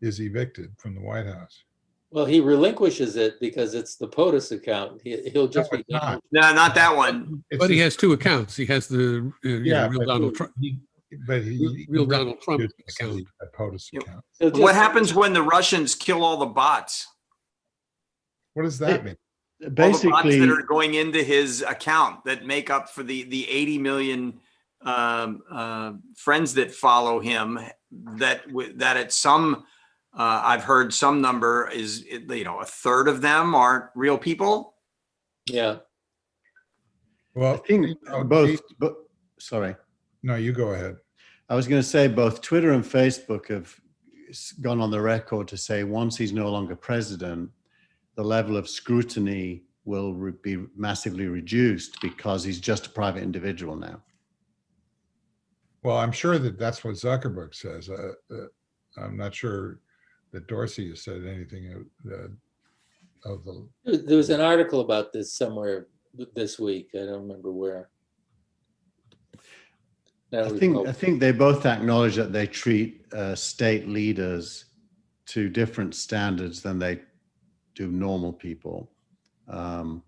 is evicted from the White House? Well, he relinquishes it because it's the POTUS account. He'll just No, be it's not. No, not that one. It's But he just- has two accounts. He has the yeah, real but Donald Trump. Real Donald Trump account. A POTUS account. He'll What just- happens when the Russians kill all the bots? What does that mean? All the bots Basically, that are going into his account that make up for the 80 million friends that follow him. That at some I've heard some number is a third of them aren't real people. Yeah. Well, I think both. But sorry. No, you go ahead. I was going to say both Twitter and Facebook have gone on the record to say once he's no longer president, the level of scrutiny will be massively reduced because he's just a private individual now. Well, I'm sure that's what Zuckerberg says. I'm not sure that Dorsey has said anything of the. There was an article about this somewhere this week. I don't remember where. I think they both acknowledge that they treat state leaders to different standards than they do normal people. But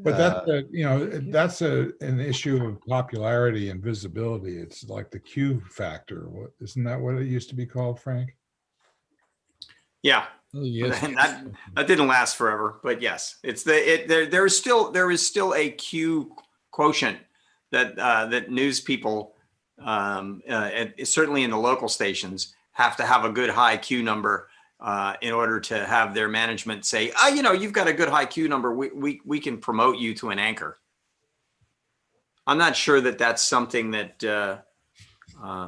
that's an issue of popularity and visibility. It's like the Q factor. Isn't that what it used to be called, Frank? Yeah. Oh, yes. That didn't last forever, but yes, it's there is still a Q quotient that news people, certainly in the local stations, have to have a good high Q number in order to have their management say, you've got a good high Q number. We can promote you to an anchor. I'm not sure that that's something that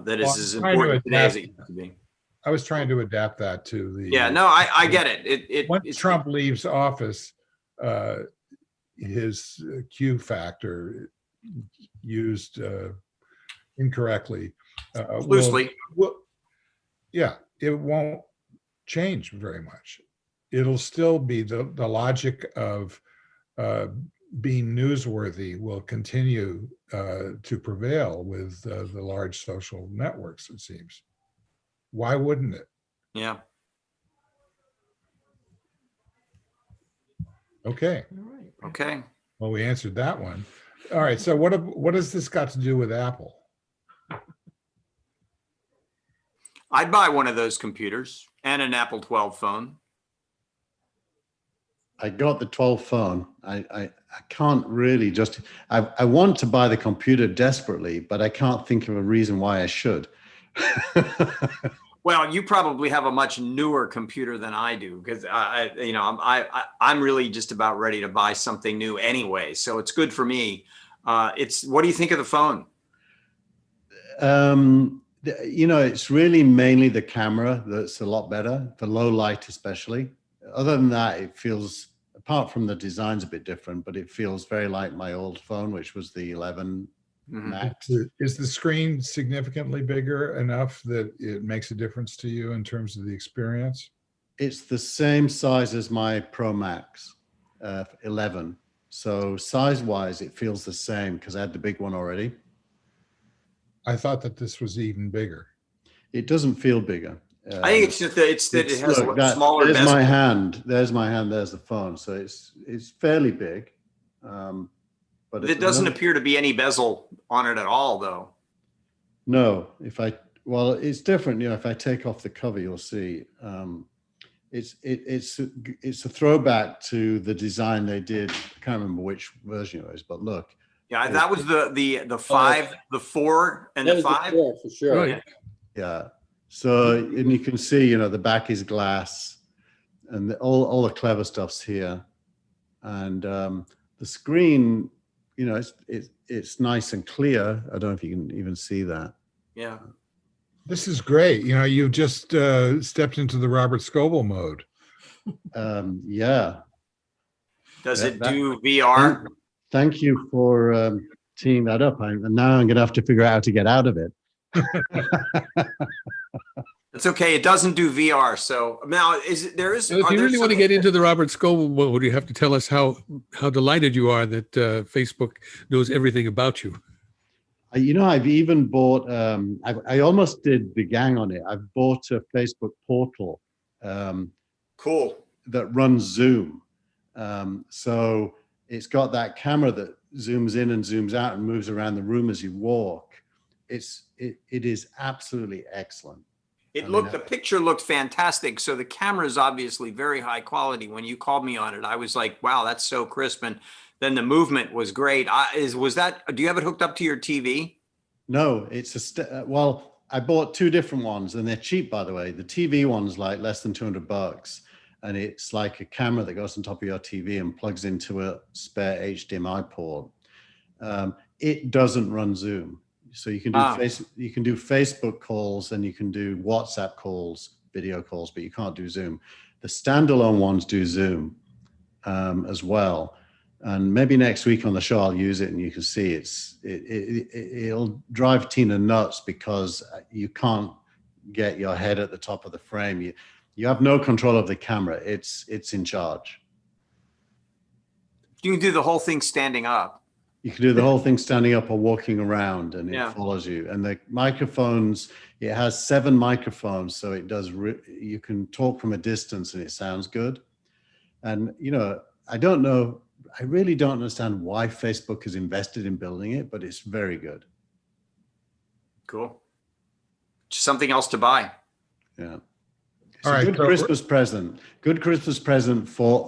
is as important today as it used to be. I was trying to adapt that to the. Yeah, no, I get it. Once Trump leaves office, his Q factor used incorrectly. Loosely. Yeah, it won't change very much. It'll still be the logic of being newsworthy will continue to prevail with the large social networks, it seems. Why wouldn't it? Yeah. Okay. All right. Okay. Well, we answered that one. All right. So what has this got to do with Apple? I'd buy one of those computers and an Apple 12 phone. I got the 12 phone. I can't really just, I want to buy the computer desperately, but I can't think of a reason why I should. Well, you probably have a much newer computer than I do, because I'm really just about ready to buy something new anyway. So it's good for me. What do you think of the phone? It's really mainly the camera that's a lot better for low light, especially. Other than that, it feels, apart from the design's a bit different, but it feels very like my old phone, which was the 11 Max. Is the screen significantly bigger enough that it makes a difference to you in terms of the experience? It's the same size as my Pro Max 11. So size-wise, it feels the same because I had the big one already. I thought that this was even bigger. It doesn't feel bigger. I think it's just that it has look, a smaller there's bezel. my hand. There's my hand. There's the phone. So it's fairly big. But It doesn't appear to be any bezel on it at all, though. No, well, it's different. If I take off the cover, you'll see. It's a throwback to the design they did. I can't remember which version it was, but look. Yeah, that was the 5, the 4, and the 5. Yeah, for sure. Right. Yeah. So, and you can see, the back is glass, and all the clever stuff's here, and the screen, it's nice and clear. I don't know if you can even see that. Yeah. This is great. You've just stepped into the Robert Scoble mode. Yeah. Does it do VR? Thank you for teeing that up. And now I'm going to have to figure out how to get out of it. It's okay. It doesn't do VR. So now So if you really want to get into the Robert Scoble mode, you have to tell us how delighted you are that Facebook knows everything about you. I've even bought, I almost did the gang on it. I've bought a Facebook portal. Cool. That runs Zoom. So it's got that camera that zooms in and zooms out and moves around the room as you walk. It is absolutely excellent. The picture looked fantastic. So the camera is obviously very high quality. When you called me on it, I was like, wow, that's so crisp. And then the movement was great. Do you have it hooked up to your TV? No, well, I bought two different ones and they're cheap, by the way. The TV one's like less than $200. And it's like a camera that goes on top of your TV and plugs into a spare HDMI port. It doesn't run Zoom. So you can do Facebook calls and you can do WhatsApp calls, video calls, but you can't do Zoom. The standalone ones do Zoom as well. And maybe next week on the show, I'll use it and you can see it'll drive Tina nuts because you can't get your head at the top of the frame. You have no control of the camera. It's in charge. You can do the whole thing standing up. You can do the whole thing standing up or walking around and Yeah. it follows you. And the microphones, it has 7 microphones. So it does, you can talk from a distance and it sounds good. And, I really don't understand why Facebook has invested in building it, but it's very good. Cool. Just something else to buy. Yeah. It's All a right, good so- Christmas present. Good Christmas present for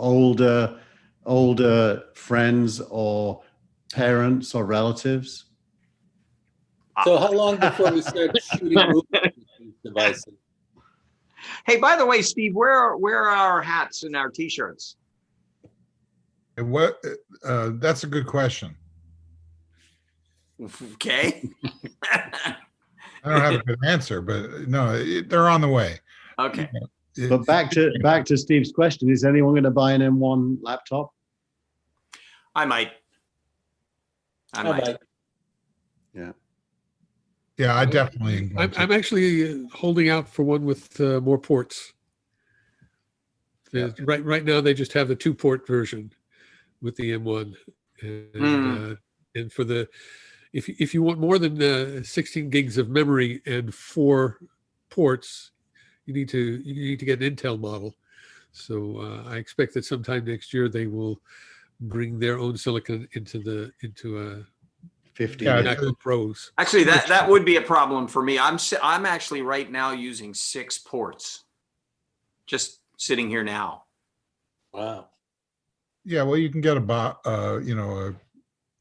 older friends or parents or relatives. So how long before we start shooting movies with these devices? Hey, by the way, Steve, where are our hats and our T-shirts? And that's a good question. Okay. I don't have a good answer, but no, they're on the way. Okay. But back to Steve's question, is anyone going to buy an M1 laptop? I might. Yeah, I definitely. am going to. I'm actually holding out for one with more ports. Right now, they just have the 2-port version with the M1, and for the if you want more than 16 gigs of memory and 4 ports, you need to get an Intel model. So I expect that sometime next year they will bring their own silicon into 15 Yeah, MacBook Pros. Actually, that would be a problem for me. I'm actually right now using 6 ports, just sitting here now. Wow. Yeah, well, you can get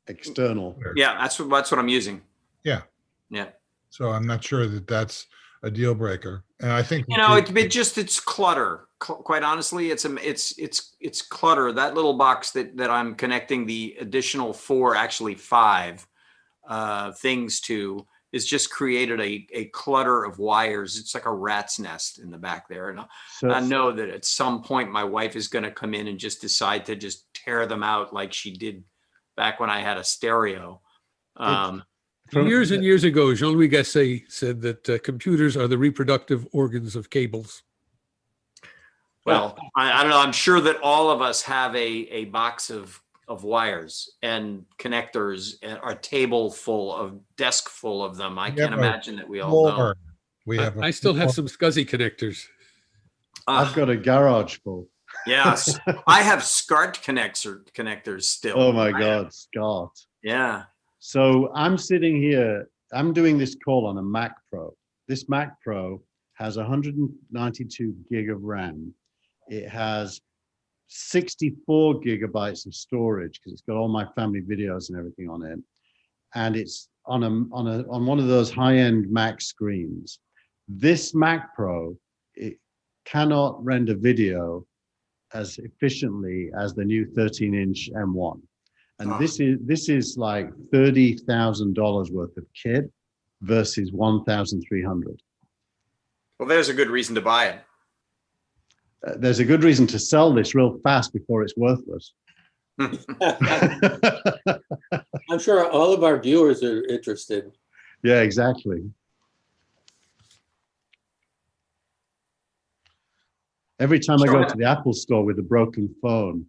external. Yeah, that's what I'm using. Yeah. Yeah. So I'm not sure that that's a deal breaker. And I think It's clutter. Quite honestly, it's clutter. That little box that I'm connecting the additional 4, actually 5 things to, is just created a clutter of wires. It's like a rat's nest in the back there. And I know that at some point my wife is going to come in and just decide to just tear them out like she did back when I had a stereo. Years and years ago, Jean-Louis Gasset said that computers are the reproductive organs of cables. Well, I don't know. I'm sure that all of us have a box of wires and connectors, and a table full of desk full of them. I can't imagine that we all don't. We have. I still have some SCSI connectors. I've got a garage full. Yes, I have SCART connectors still. Oh my God, SCART. Yeah. So I'm sitting here, I'm doing this call on a Mac Pro. This Mac Pro has 192 gig of RAM. It has 64 gigabytes of storage because it's got all my family videos and everything on it. And it's on one of those high-end Mac screens. This Mac Pro, it cannot render video as efficiently as the new 13-inch M1. And this is like $30,000 worth of kit versus 1,300. Well, there's a good reason to buy it. There's a good reason to sell this real fast before it's worthless. I'm sure all of our viewers are interested. Yeah, exactly. Every time I go to the Apple store with a broken phone,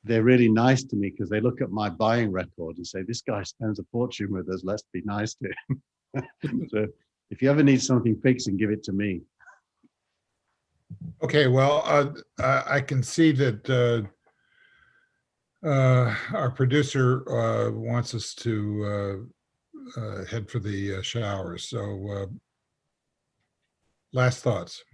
they're really nice to me because they look at my buying record and say, this guy spends a fortune with us. Let's be nice to him. So if you ever need something fixing, give it to me. Okay, well, I can see that our producer wants us to head for the showers. So last thoughts.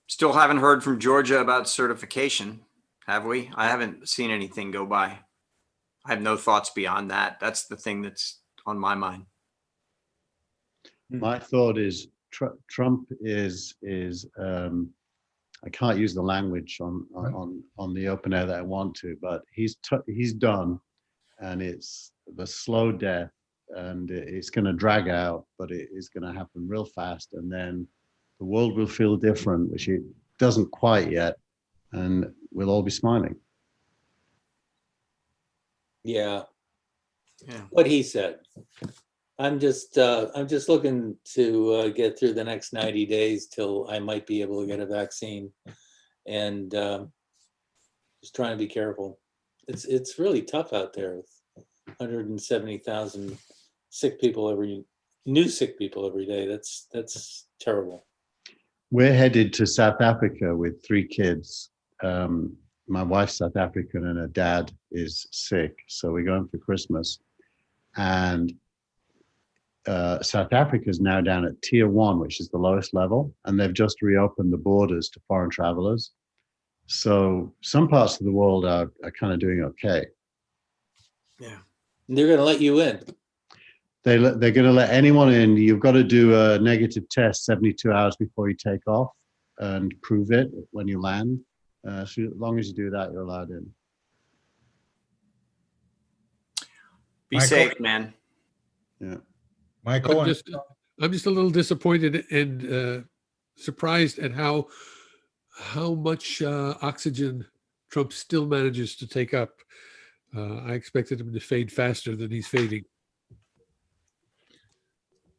Still haven't heard from Georgia about certification, have we? I haven't seen anything go by. I have no thoughts beyond that. That's the thing that's on my mind. My thought is Trump is I can't use the language on the open air that I want to, but he's done, and it's the slow death, and it's going to drag out, but it is going to happen real fast, and then the world will feel different, which it doesn't quite yet, and we'll all be smiling. Yeah. What he said. I'm just looking to get through the next 90 days till I might be able to get a vaccine, and just trying to be careful. It's really tough out there with 170,000 new sick people every day. That's terrible. We're headed to South Africa with 3 kids. My wife's South African and her dad is sick. So we're going for Christmas. And South Africa is now down at tier 1, which is the lowest level. And they've just reopened the borders to foreign travelers. So some parts of the world are kind of doing okay. Yeah. They're going to let you in. They're going to let anyone in. You've got to do a negative test 72 hours before you take off and prove it when you land. So as long as you do that, you're allowed in. Be Michael? safe, man. Yeah. Michael? I'm just a little disappointed and surprised at how much oxygen Trump still manages to take up. I expected him to fade faster than he's fading.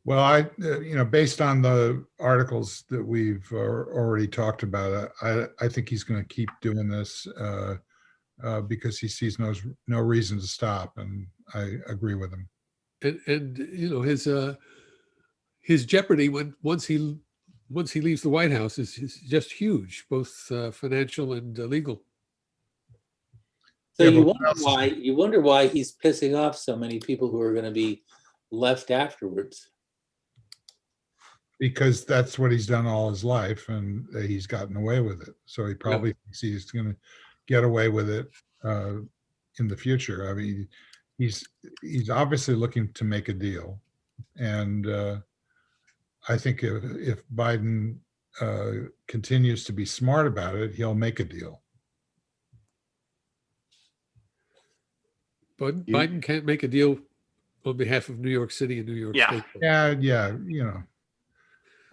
Well, based on the articles that we've already talked about, I think he's going to keep doing this because he sees no reason to stop, and I agree with him. And his jeopardy once he leaves the White House is just huge, both financial and legal. So Yeah, you wonder why he's pissing off so many people who are going to be left afterwards. Because that's what he's done all his life, and he's gotten away with it. So he probably thinks he's going to get away with it in the future. I mean, he's obviously looking to make a deal, and I think if Biden continues to be smart about it, he'll make a deal. But Biden can't make a deal on behalf of New York City and New York State. Yeah.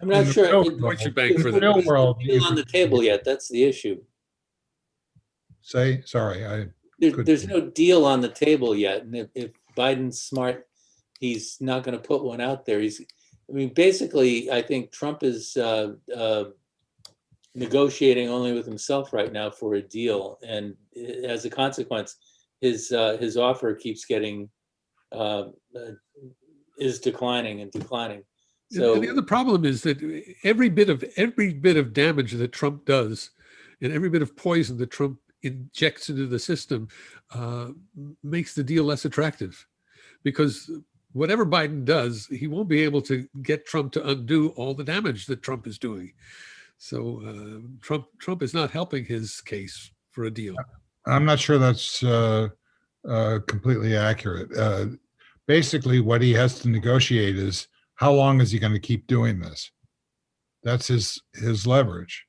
I'm not sure. Deutsche Bank for the real world, deal on the table yet. That's the issue. Sorry, there's no deal on the table yet, and if Biden's smart, he's not going to put one out there. Basically, I think Trump is negotiating only with himself right now for a deal, and as a consequence, his offer keeps getting is declining and declining. So and the other problem is that every bit of damage that Trump does, and every bit of poison that Trump injects into the system, makes the deal less attractive, because whatever Biden does, he won't be able to get Trump to undo all the damage that Trump is doing. So Trump is not helping his case for a deal. I'm not sure that's completely accurate. Basically, what he has to negotiate is how long is he going to keep doing this? That's his leverage.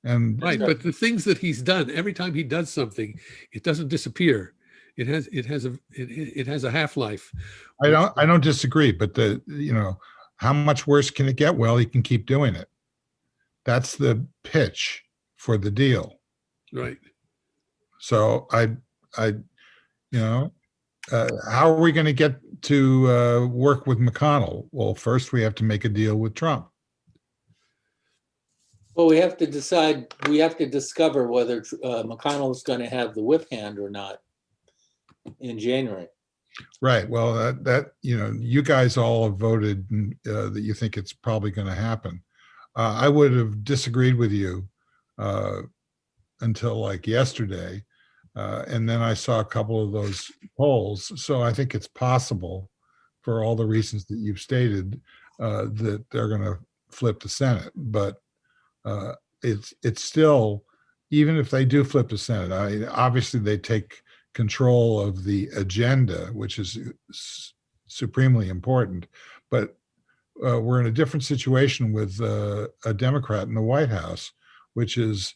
And right, but the things that he's done, every time he does something, it doesn't disappear. It has a half-life. I don't disagree, but how much worse can it get? Well, he can keep doing it. That's the pitch for the deal. Right. So how are we going to get to work with McConnell? Well, first we have to make a deal with Trump. Well, we have to decide. We have to discover whether McConnell is going to have the whip hand or not in January. Right. Well, that you guys all have voted that you think it's probably going to happen. I would have disagreed with you until like yesterday, and then I saw a couple of those polls. So I think it's possible, for all the reasons that you've stated, that they're going to flip the Senate. But it's still, even if they do flip the Senate, obviously they take control of the agenda, which is supremely important. But we're in a different situation with a Democrat in the White House, which is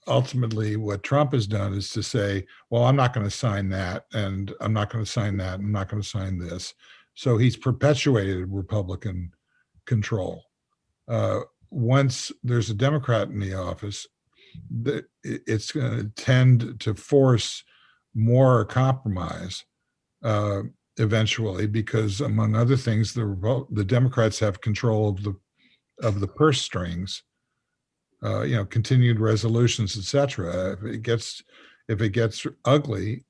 ultimately what Trump has done, is to say, well, I'm not going to sign that, and I'm not going to sign that, and I'm not going to sign this. So he's perpetuated Republican control. Once there's a Democrat in the office, it's going to tend to force more compromise eventually, because among other things, the Democrats have control of the purse strings, continued resolutions, etc. If it gets ugly,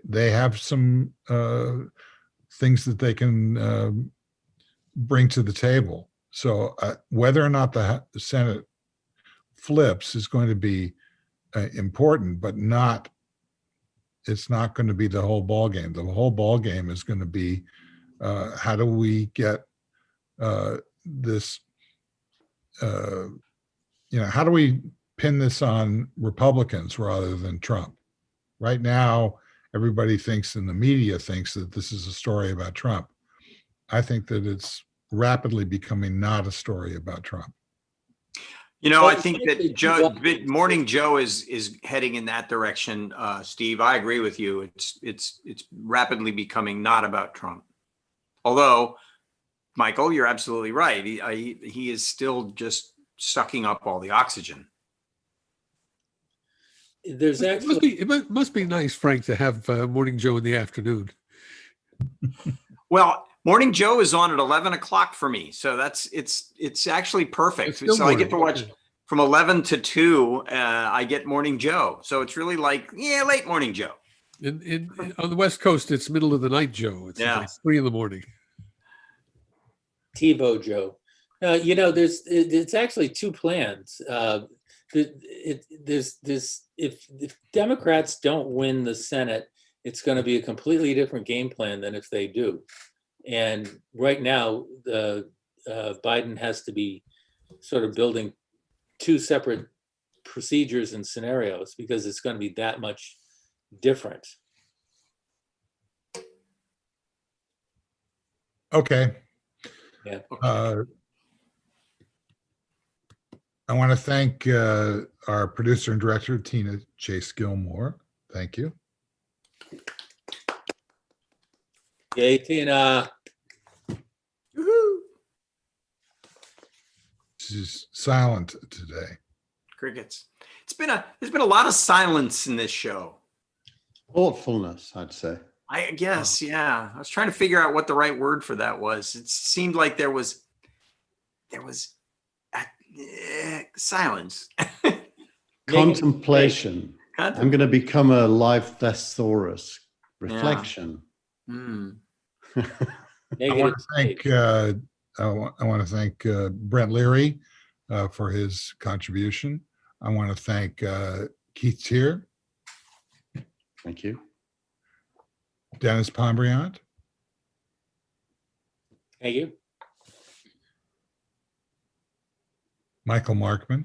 they have some things that they can bring to the table. So whether or not the Senate flips is going to be important, but it's not going to be the whole ball game. The whole ball game is going to be how do we get this, how do we pin this on Republicans rather than Trump? Right now, everybody thinks, and the media thinks, that this is a story about Trump. I think that it's rapidly becoming not a story about Trump. I think that Morning Joe is heading in that direction. Steve, I agree with you. It's rapidly becoming not about Trump. Although, Michael, you're absolutely right. He is still just sucking up all the oxygen. there's It must actually, be, must be nice, Frank, to have Morning Joe in the afternoon. Well, Morning Joe is on at 11 o'clock for me. So it's actually perfect. It's still So I get to morning, watch okay. from 11 to 2. I get Morning Joe. So it's really like, yeah, late Morning Joe. On the West Coast, it's middle of the night, Joe. It's Yeah. like 3 in. TiVo Joe. It's actually two plans. There's this, if Democrats don't win the Senate, it's going to be a completely different game plan than if they do. And right now, Biden has to be sort of building two separate procedures and scenarios because it's going to be that much different. Okay. Yeah. I want to thank our producer and director, Tina Chase Gilmore. Thank you. Yay, Tina. She's silent today. Crickets. There's been a lot of silence in this show. Thoughtfulness, I'd say. I guess, yeah. I was trying to figure out what the right word for that was. It seemed like there was silence. Contemplation. I'm going to become a live thesaurus. Reflection. Yeah. Mm. I want to thank Brent Leary for his contribution. I want to thank Keith Tier, Thank you. Dennis Pombriant, Thank you. Michael Markman.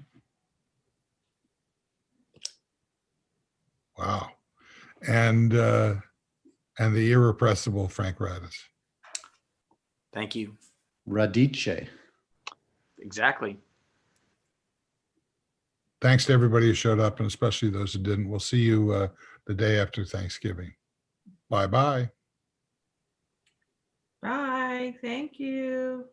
Wow. And the irrepressible Frank Radis. Thank you. Radice. Exactly. Thanks to everybody who showed up, and especially those who didn't. We'll see you the day after Thanksgiving. Bye-bye. Bye. Thank you.